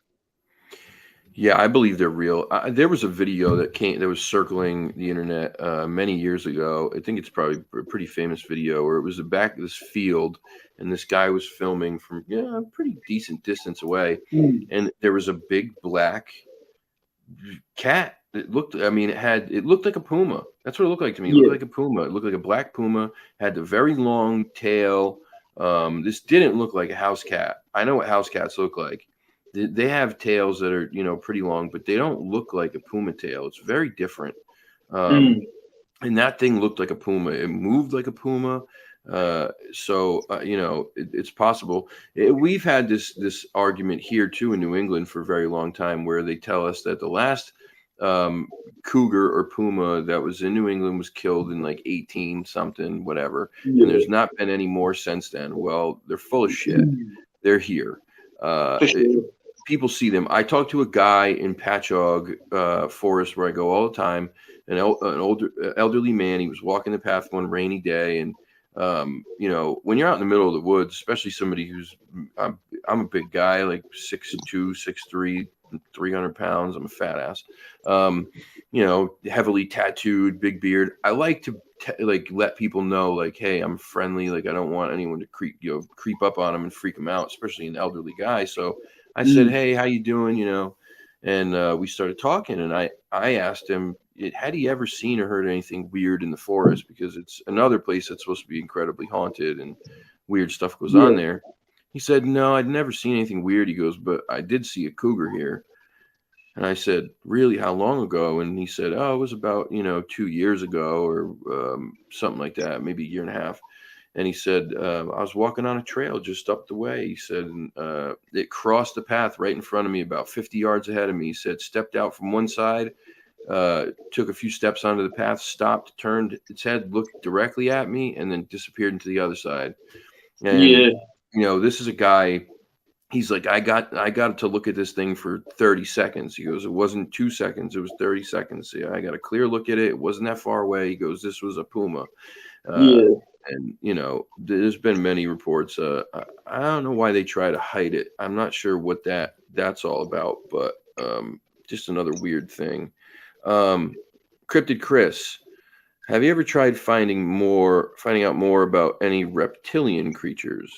Yeah, I believe they're real. There was a video that was circling the internet many years ago. I think it's probably a pretty famous video where it was the back of this field and this guy was filming from a pretty decent distance away, and there was a big black cat. It looked like a puma. That's what it looked like to me. It looked like a puma. It looked like a black puma. Had the very long tail. This didn't look like a house cat. I know what house cats look like. They have tails that are, pretty long, but they don't look like a puma tail. It's very different. And that thing looked like a puma. It moved like a puma. It's possible. We've had this argument here too in New England for a very long time, where they tell us that the last cougar or puma that was in New England was killed in like 18 something, whatever. And there's not been any more since then. Well, they're full of shit. They're here. people see them. I talked to a guy in Patchogue Forest where I go all the time, an older elderly man. He was walking the path one rainy day, and you know, when you're out in the middle of the woods, especially somebody who's I'm a big guy, like 6'2", 6'3", 300 pounds. I'm a fat ass. You know, heavily tattooed, big beard. I like to like let people know, like, hey, I'm friendly. Like, I don't want anyone to creep up on them and freak them out, especially an elderly guy. So I said, hey, how you doing? You know, and we started talking, and I asked him, had he ever seen or heard anything weird in the forest? Because it's another place that's supposed to be incredibly haunted and weird stuff goes on there. He said, no, I'd never seen anything weird. He goes, but I did see a cougar here. And I said, really, how long ago? And he said, oh, it was about, 2 years ago or something like that, maybe a year and a half. And he said, I was walking on a trail just up the way. He said, it crossed the path right in front of me, about 50 yards ahead of me. He said, stepped out from one side, took a few steps onto the path, stopped, turned its head, looked directly at me, and then disappeared into the other side. And, this is a guy. He's like, I got to look at this thing for 30 seconds. He goes, it wasn't 2 seconds. It was 30 seconds. Yeah, I got a clear look at it. It wasn't that far away. He goes, this was a puma. And, there's been many reports. I don't know why they try to hide it. I'm not sure what that's all about, but just another weird thing. Cryptid Chris, have you ever tried finding out more about any reptilian creatures?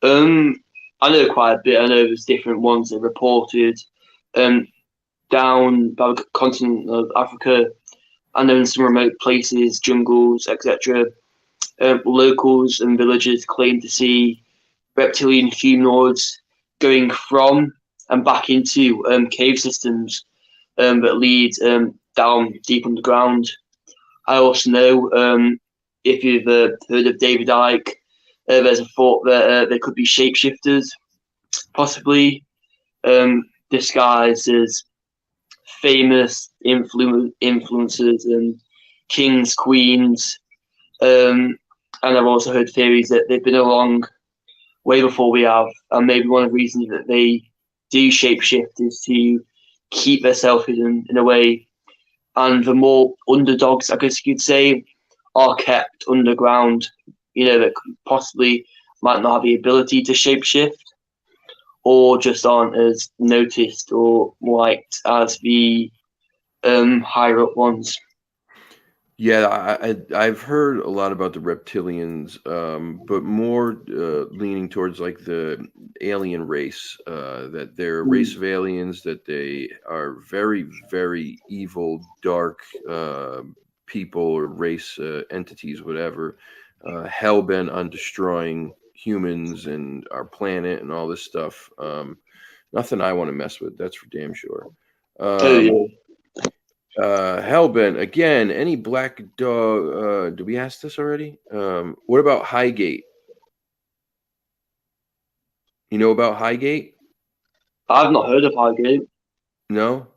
I know quite a bit. I know there's different ones that are reported down by the continent of Africa. I know in some remote places, jungles, etc. Locals and villagers claim to see reptilian humanoids going from and back into cave systems that lead down deep underground. I also know, if you've heard of David Icke, there's a thought that there could be shapeshifters, possibly disguised as famous influencers and kings, queens. And I've also heard theories that they've been along way before we have, and maybe one of the reasons that they do shapeshift is to keep themselves hidden in a way. And the more underdogs, I guess you could say, are kept underground, that possibly might not have the ability to shapeshift or just aren't as noticed or liked as the higher up ones. Yeah, I've heard a lot about the reptilians, but more leaning towards like the alien race, that they're a race of aliens, that they are very, very evil, dark people or race entities, whatever, hell-bent on destroying humans and our planet and all this stuff. Nothing I want to mess with, that's for damn sure. Hellbent again. Any black dog? Did we ask this already? What about Highgate? You know about Highgate? I've not heard of Highgate. No.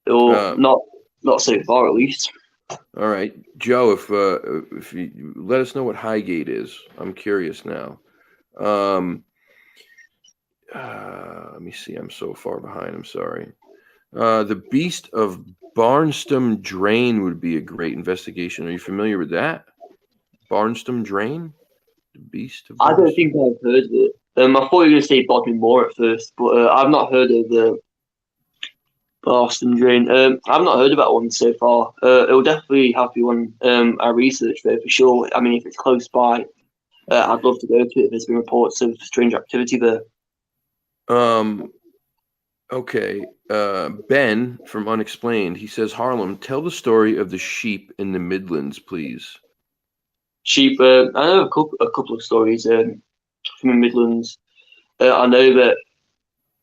Or not so far, at least. All right, Joe. If you let us know what Highgate is, I'm curious now. Let me see. I'm so far behind. I'm sorry. The Beast of Barnston Drain would be a great investigation. Are you familiar with that? Barnston Drain? The Beast of Barnston? I don't think I've heard of it. I thought you were going to say Bodmin Moor at first, but I've not heard of the Barnston Drain. I've not heard of that one so far. It'll definitely have to be one I research there for sure. I mean, if it's close by, I'd love to go to it if there's been reports of strange activity there. Okay. Ben from Unexplained, he says, Harlem, tell the story of the sheep in the Midlands, please. Sheep. I know a couple of stories from the Midlands. I know that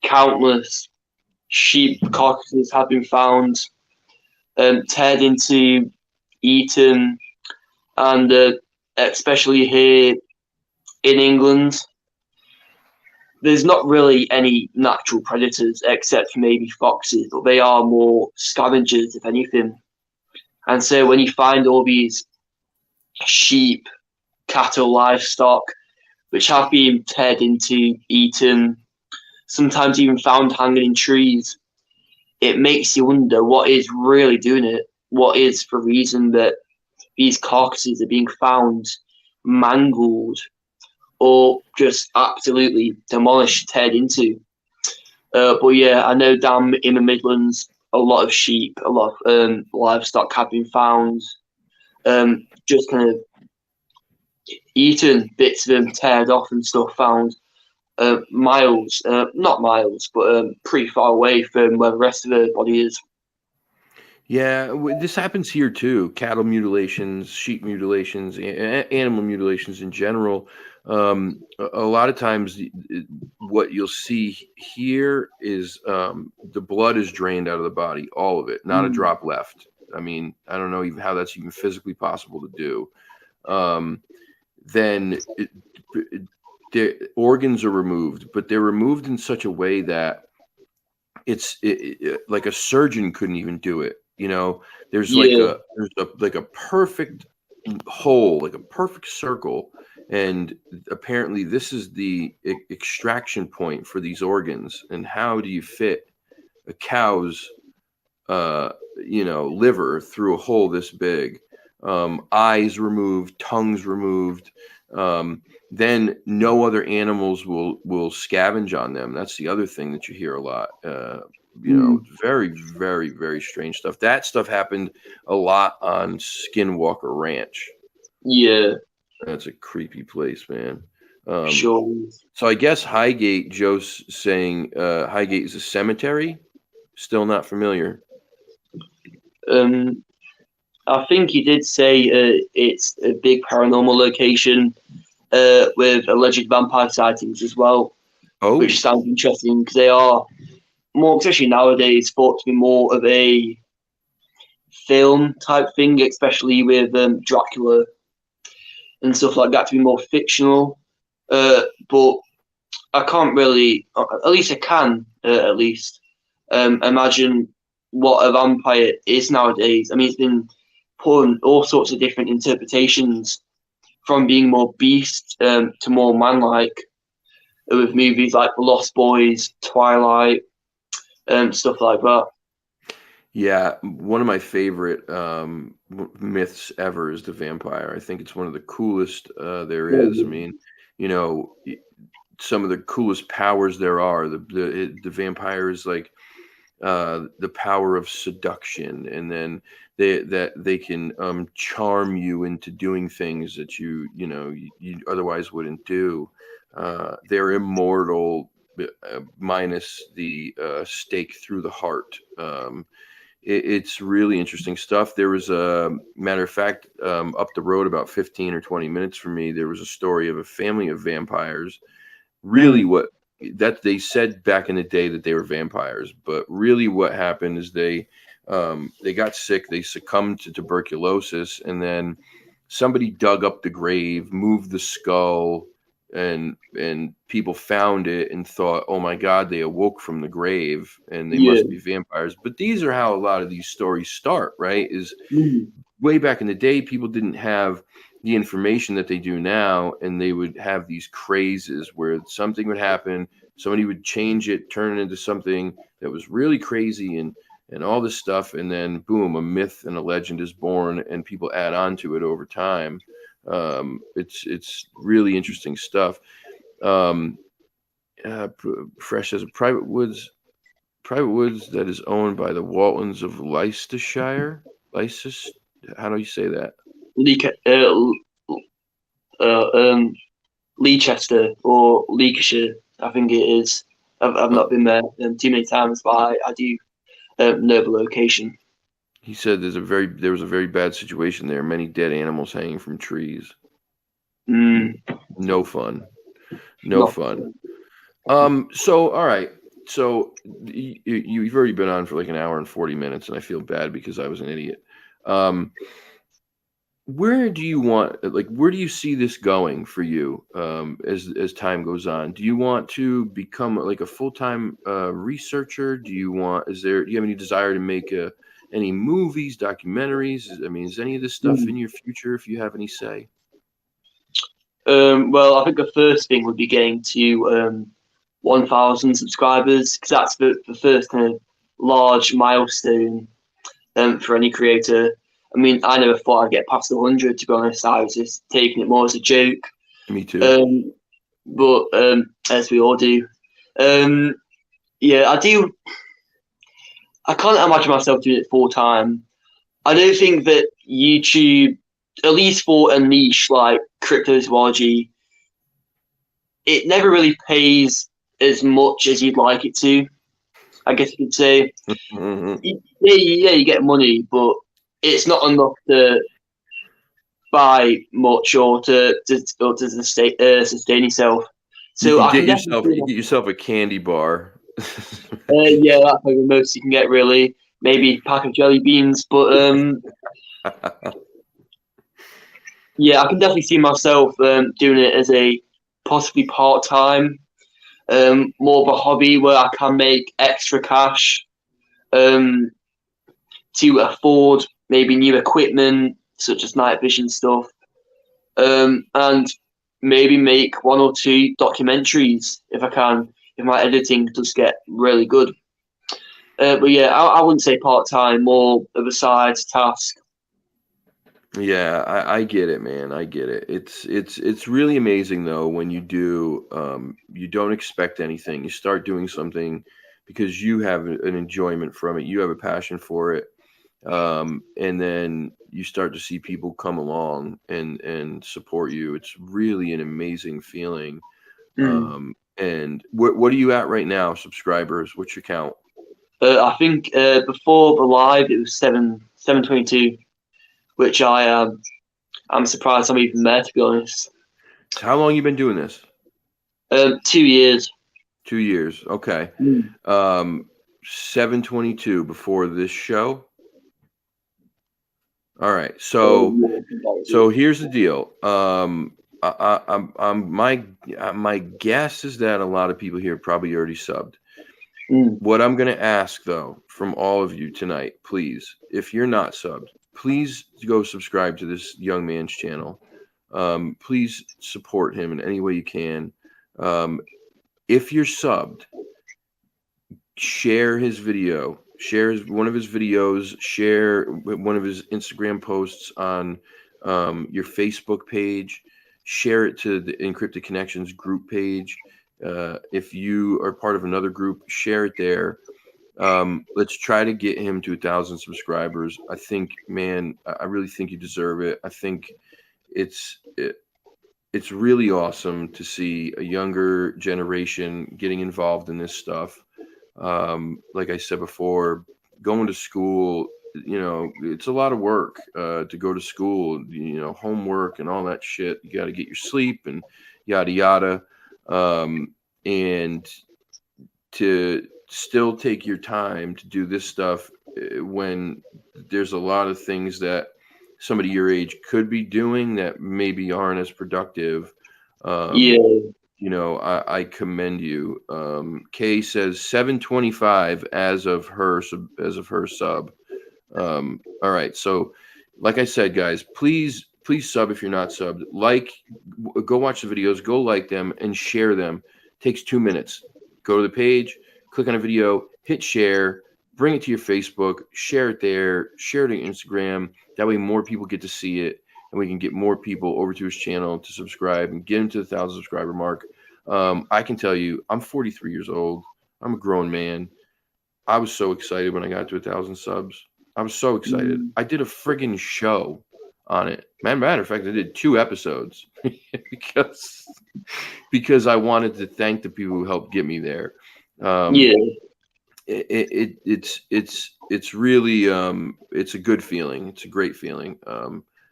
countless sheep carcasses have been found, teared into, eaten, and especially here in England, there's not really any natural predators except for maybe foxes, but they are more scavengers, if anything. And so when you find all these sheep, cattle, livestock, which have been teared into, eaten, sometimes even found hanging in trees, it makes you wonder what is really doing it. What is the reason that these carcasses are being found mangled or just absolutely demolished, teared into? But yeah, I know down in the Midlands, a lot of sheep, a lot of livestock have been found, just kind of eaten, bits of them teared off and stuff found miles, not miles, but pretty far away from where the rest of the body is. Yeah, this happens here too. Cattle mutilations, sheep mutilations, animal mutilations in general. A lot of times, what you'll see here is the blood is drained out of the body, all of it, not a drop left. I mean, I don't know even how that's even physically possible to do. Then the organs are removed, but they're removed in such a way that it's like a surgeon couldn't even do it. You know, there's Yeah. like a perfect hole, like a perfect circle, and apparently this is the extraction point for these organs. And how do you fit a cow's liver through a hole this big? Eyes removed, tongues removed. Then no other animals will scavenge on them. That's the other thing that you hear a lot. Very, very, very strange stuff. That stuff happened a lot on Skinwalker Ranch. Yeah. That's a creepy place, man. Sure. So I guess Highgate, Joe's saying Highgate is a cemetery. Still not familiar. I think he did say it's a big paranormal location with alleged vampire sightings as well, which sounds interesting because they are more, especially nowadays, thought to be more of a film type thing, especially with Dracula and stuff like that, to be more fictional. But I can't really, at least I can, imagine what a vampire is nowadays. I mean, it's been put in all sorts of different interpretations, from being more beast to more man-like, with movies like The Lost Boys, Twilight, stuff like that. Yeah, one of my favorite myths ever is the vampire. I think it's one of the coolest there is. I mean, some of the coolest powers there are. The vampire is like the power of seduction, and then they can charm you into doing things that you otherwise wouldn't do. They're immortal, minus the stake through the heart. It's really interesting stuff. There was a matter of fact, up the road about 15 or 20 minutes from me, there was a story of a family of vampires. Really, what that they said back in the day that they were vampires, but really what happened is they got sick, they succumbed to tuberculosis, and then somebody dug up the grave, moved the skull, and people found it and thought, oh my God, they awoke from the grave and they must be vampires. But these are how a lot of these stories start, right? Is way back in the day, people didn't have the information that they do now, and they would have these crazes where something would happen, somebody would change it, turn it into something that was really crazy and all this stuff, and then boom, a myth and a legend is born, and people add on to it over time. It's really interesting stuff. Fresh says private woods that is owned by the Waltons of Leicestershire. How do you say that? Leicester or Lancashire, I think it is. I've not been there too many times, but I do know the location. He said there was a very bad situation there. Many dead animals hanging from trees. No fun. No fun. So all right. So you've already been on for like an hour and 40 minutes, and I feel bad because I was an idiot. Where do you see this going for you as time goes on? Do you want to become like a full-time researcher? Do you have any desire to make any movies, documentaries? I mean, is any of this stuff in your future, if you have any say? Well, I think the first thing would be getting to 1,000 subscribers, because that's the first kind of large milestone for any creator. I mean, I never thought I'd get past 100, to be honest. I was just taking it more as a joke. Me too. But as we all do. Yeah, I do. I can't imagine myself doing it full time. I don't think that YouTube, at least for a niche like cryptozoology, it never really pays as much as you'd like it to. I guess you could say. Mm-hmm. Yeah, you get money, but it's not enough to buy much or to sustain yourself. So You I can can get yourself a candy bar. yeah, that's like the most you can get, really. Maybe a pack of jelly beans, but yeah, I can definitely see myself doing it as a possibly part-time, more of a hobby where I can make extra cash to afford maybe new equipment such as night vision stuff, and maybe make 1 or 2 documentaries if I can, if my editing does get really good. But yeah, I wouldn't say part-time, more of a side task. Yeah, I get it, man. I get it. It's really amazing though when you do. You don't expect anything. You start doing something because you have an enjoyment from it. You have a passion for it, and then you start to see people come along and support you. It's really an amazing feeling. And what are you at right now, subscribers? What's your count? I think before the live it was 722, which I'm surprised I'm even there, to be honest. So how long you been doing this? 2 years. 2 years. Okay. 722 before this show. All right. So here's the deal. My guess is that a lot of people here probably already subbed. What I'm going to ask though from all of you tonight, please, if you're not subbed, please go subscribe to this young man's channel. Please support him in any way you can. If you're subbed, share his video, one of his videos, share one of his Instagram posts on your Facebook page, share it to the Encrypted Connections group page. If you are part of another group, share it there. Let's try to get him to 1,000 subscribers. I think, man, I really think you deserve it. I think it's really awesome to see a younger generation getting involved in this stuff. Like I said before, going to school, it's a lot of work to go to school, homework and all that shit. You got to get your sleep and yada, yada. And to still take your time to do this stuff when there's a lot of things that somebody your age could be doing that maybe aren't as productive. I commend you. Kay says 725 as of her sub. All right. So like I said, guys, please sub if you're not subbed. Go watch the videos, go like them and share them. Takes 2 minutes. Go to the page, click on a video, hit share, bring it to your Facebook, share it there, share it on Instagram. That way more people get to see it and we can get more people over to his channel to subscribe and get him to the 1,000 subscriber mark. I can tell you, I'm 43 years old. I'm a grown man. I was so excited when I got to 1,000 subs. I was so excited. I did a friggin' show on it. Matter of fact, I did 2 episodes because I wanted to thank the people who helped get me there. It's really it's a good feeling. It's a great feeling.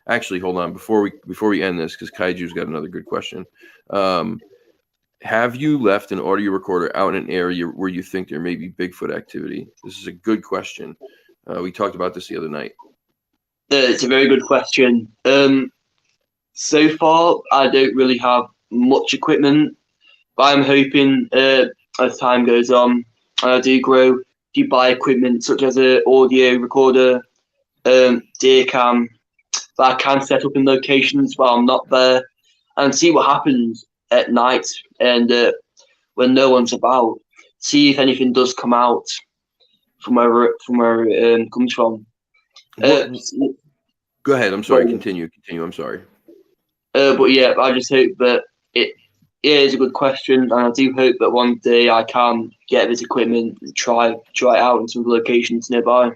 Actually, hold on before we end this, because Kaiju's got another good question. Have you left an audio recorder out in an area where you think there may be Bigfoot activity? This is a good question. We talked about this the other night. It's a very good question. So far, I don't really have much equipment, but I'm hoping as time goes on, and I do buy equipment such as an audio recorder, deer cam, that I can set up in locations while I'm not there, and see what happens at night. And when no one's about. See if anything does come out from where it comes from. What, So- go ahead. I'm sorry. but, Continue. I'm sorry. but yeah, I just hope that it is a good question, and I do hope that one day I can get this equipment and try it out in some locations nearby.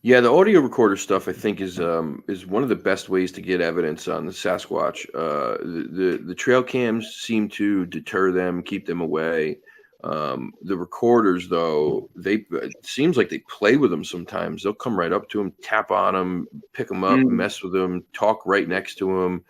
Yeah, the audio recorder stuff I think is one of the best ways to get evidence on the Sasquatch. The trail cams seem to deter them, keep them away. The recorders, though, it seems like they play with them sometimes. They'll come right up to them, tap on them, pick them up, mess with them, talk right next to them.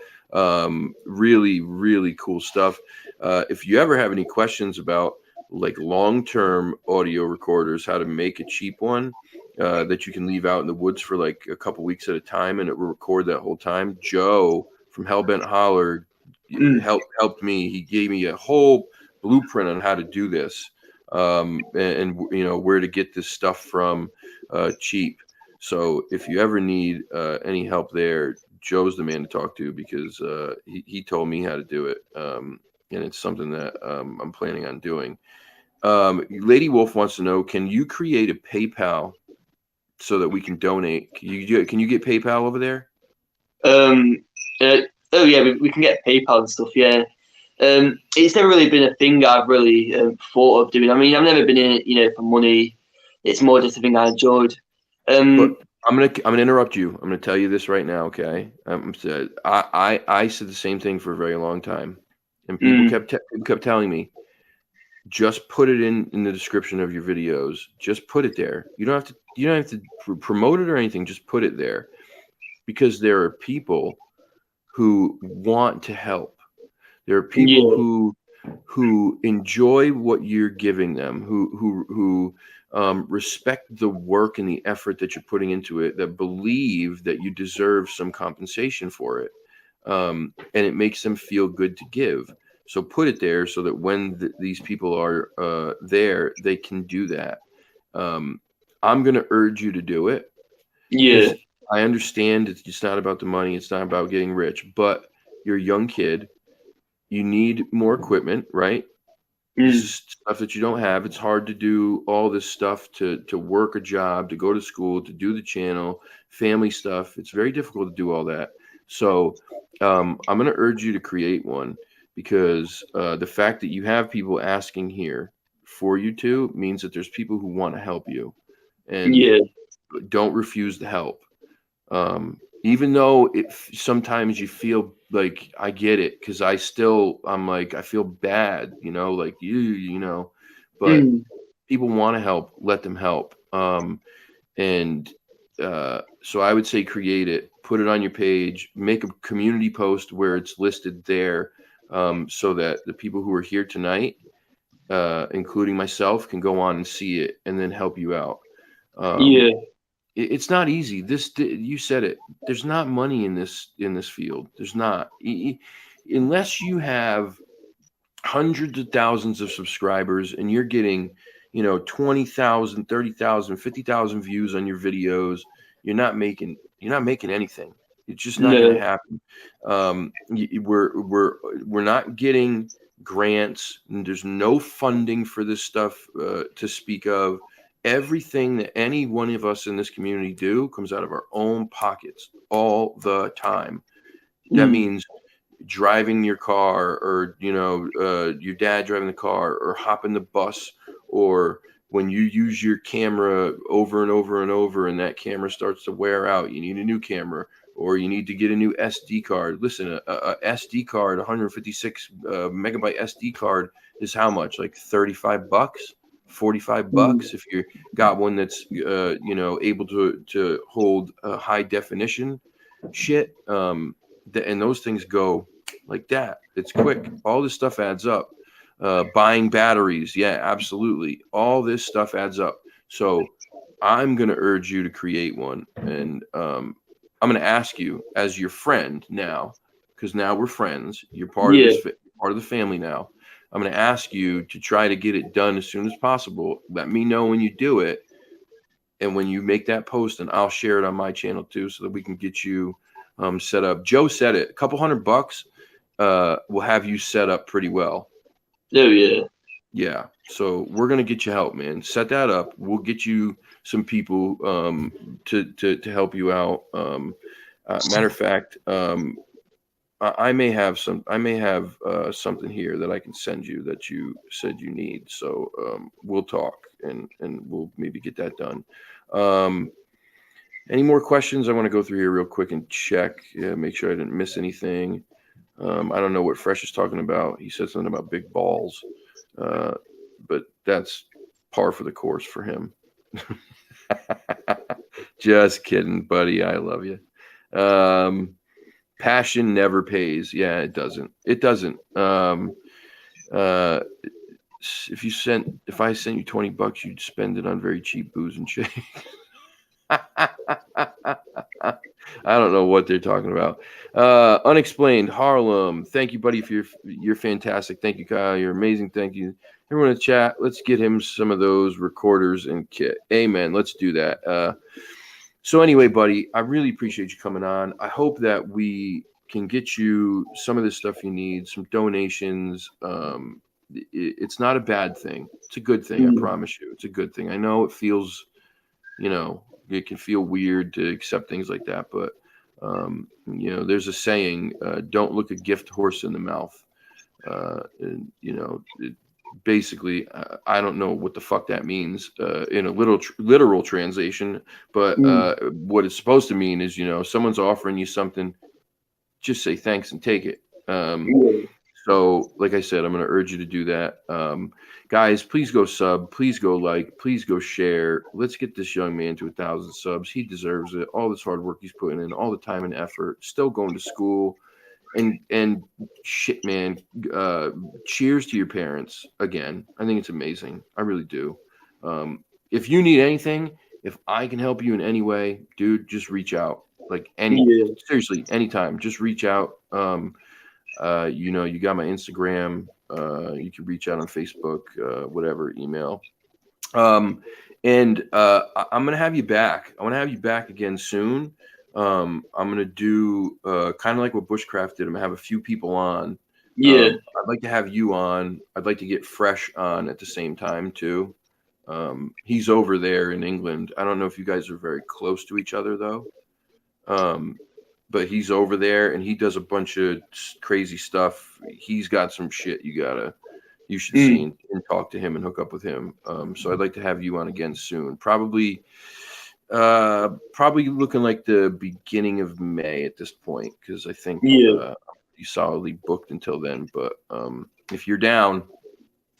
Really, really cool stuff. If you ever have any questions about like long-term audio recorders, how to make a cheap one that you can leave out in the woods for like a couple weeks at a time, and it will record that whole time. Joe from Hellbent Holler helped me. He gave me a whole blueprint on how to do this, and you know where to get this stuff from cheap. So if you ever need any help there, Joe's the man to talk to, because he told me how to do it, and it's something that I'm planning on doing. Lady Wolf wants to know, can you create a PayPal so that we can donate? Can you get PayPal over there? Oh yeah, we can get PayPal and stuff. Yeah. It's never really been a thing I've really thought of doing. I mean, I've never been in it, for money. It's more just a thing I enjoyed. But I'm gonna interrupt you. I'm gonna tell you this right now, okay? I said the same thing for a very long time, and people kept telling me, just put it in the description of your videos. Just put it there. You don't have to promote it or anything. Just put it there, because there are people who want to help. There are people who enjoy what you're giving them, who respect the work and the effort that you're putting into it, that believe that you deserve some compensation for it, and it makes them feel good to give. So put it there so that when these people are there, they can do that. I'm going to urge you to do it. Yeah. I understand it's not about the money. It's not about getting rich, but you're a young kid. You need more equipment, right? This is stuff that you don't have. It's hard to do all this stuff, to work a job, to go to school, to do the channel, family stuff. It's very difficult to do all that. So I'm going to urge you to create one, because the fact that you have people asking here for you to means that there's people who want to help you, and don't refuse the help. Even though sometimes you feel like, I get it, because I'm like, I feel bad, like but people want to help, let them help. And so I would say create it, put it on your page, make a community post where it's listed there, so that the people who are here tonight, including myself, can go on and see it and then help you out. It's not easy. You said it. There's not money in this field. There's not, unless you have hundreds of thousands of subscribers and you're getting 20,000, 30,000, 50,000 views on your videos. You're not making anything. It's just not going to happen. We're not getting grants, and there's no funding for this stuff to speak of. Everything that any one of us in this community do comes out of our own pockets all the time. That means driving your car, or your dad driving the car, or hopping the bus, or when you use your camera over and over and over and that camera starts to wear out, you need a new camera, or you need to get a new SD card. Listen, a SD card, 156 megabyte SD card is how much? Like $35, $45 if you got one that's able to hold high definition shit. And those things go like that. It's quick. All this stuff adds up. Buying batteries, yeah, absolutely. All this stuff adds up. So I'm going to urge you to create one, and I'm going to ask you as your friend now, because now we're friends. You're part of this, part of the family now. I'm going to ask you to try to get it done as soon as possible. Let me know when you do it, and when you make that post, and I'll share it on my channel too, so that we can get you set up. Joe said it. A couple $100 will have you set up pretty well. Oh yeah. Yeah. So we're gonna get you help, man. Set that up. We'll get you some people to help you out. Matter of fact, I may have something here that I can send you that you said you need. So we'll talk and we'll maybe get that done. Any more questions? I want to go through here real quick and check, make sure I didn't miss anything. I don't know what Fresh is talking about. He said something about big balls, but that's par for the course for him. Just kidding, buddy. I love you. Passion never pays. Yeah, it doesn't. It doesn't. If I sent you $20, you'd spend it on very cheap booze and shit. I don't know what they're talking about. Unexplained Harlem. Thank you, buddy, for you're fantastic. Thank you, Kyle. You're amazing. Thank you. Everyone in the chat, let's get him some of those recorders and kit. Amen. Let's do that. So anyway, buddy, I really appreciate you coming on. I hope that we can get you some of the stuff you need, some donations. It's not a bad thing. It's a good thing. I promise you. It's a good thing. I know it feels, it can feel weird to accept things like that, but there's a saying, don't look a gift horse in the mouth. Basically, I don't know what the fuck that means in a literal translation, but what it's supposed to mean is, someone's offering you something, just say thanks and take it. So like I said, I'm going to urge you to do that. Guys, please go sub, please go like, please go share. Let's get this young man to 1,000 subs. He deserves it. All this hard work he's putting in, all the time and effort, still going to school. And shit, man, cheers to your parents again. I think it's amazing. I really do. If you need anything, if I can help you in any way, dude, just reach out. Like seriously, anytime, just reach out. You got my Instagram. You can reach out on Facebook, whatever, email. I'm gonna have you back. I want to have you back again soon. I'm gonna do kind of like what Bushcraft did. I'm gonna have a few people on. I'd like to have you on. I'd like to get Fresh on at the same time too. He's over there in England. I don't know if you guys are very close to each other though. But he's over there and he does a bunch of crazy stuff. He's got some shit you should see and talk to him and hook up with him. So I'd like to have you on again soon. Probably looking like the beginning of May at this point, because I think you solidly booked until then. But if you're down,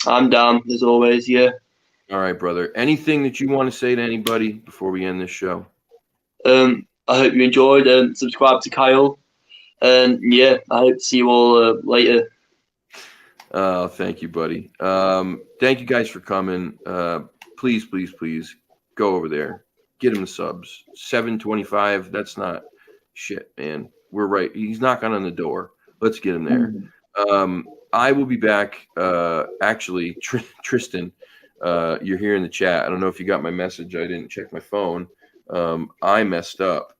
I'm down as always. Yeah. All right, brother. Anything that you want to say to anybody before we end this show? I hope you enjoyed and subscribe to Kyle. And I hope to see you all later. Thank you, buddy. Thank you guys for coming. Please, please, please go over there. Get him the subs. 725. That's not shit, man. We're right. He's knocking on the door. Let's get him there. I will be back. Actually, Tristan, you're here in the chat. I don't know if you got my message. I didn't check my phone. I messed up.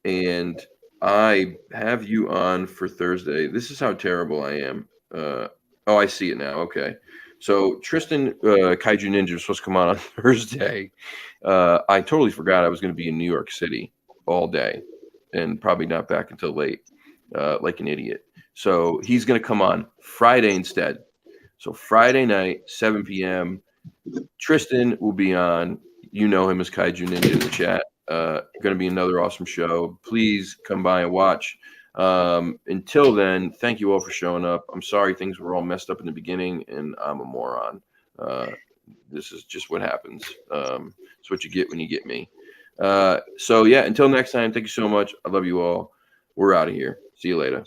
And I have you on for Thursday. This is how terrible I am. I see it now. Okay. So Tristan, Kaiju Ninja, was supposed to come on Thursday. I totally forgot I was going to be in New York City all day and probably not back until late, like an idiot. So he's going to come on Friday instead. So Friday night, 7 p.m. Tristan will be on. You know him as Kaiju Ninja in the chat. Going to be another awesome show. Please come by and watch. Until then, thank you all for showing up. I'm sorry things were all messed up in the beginning, and I'm a moron. This is just what happens. It's what you get when you get me. Until next time, thank you so much. I love you all. We're out of here. See you later.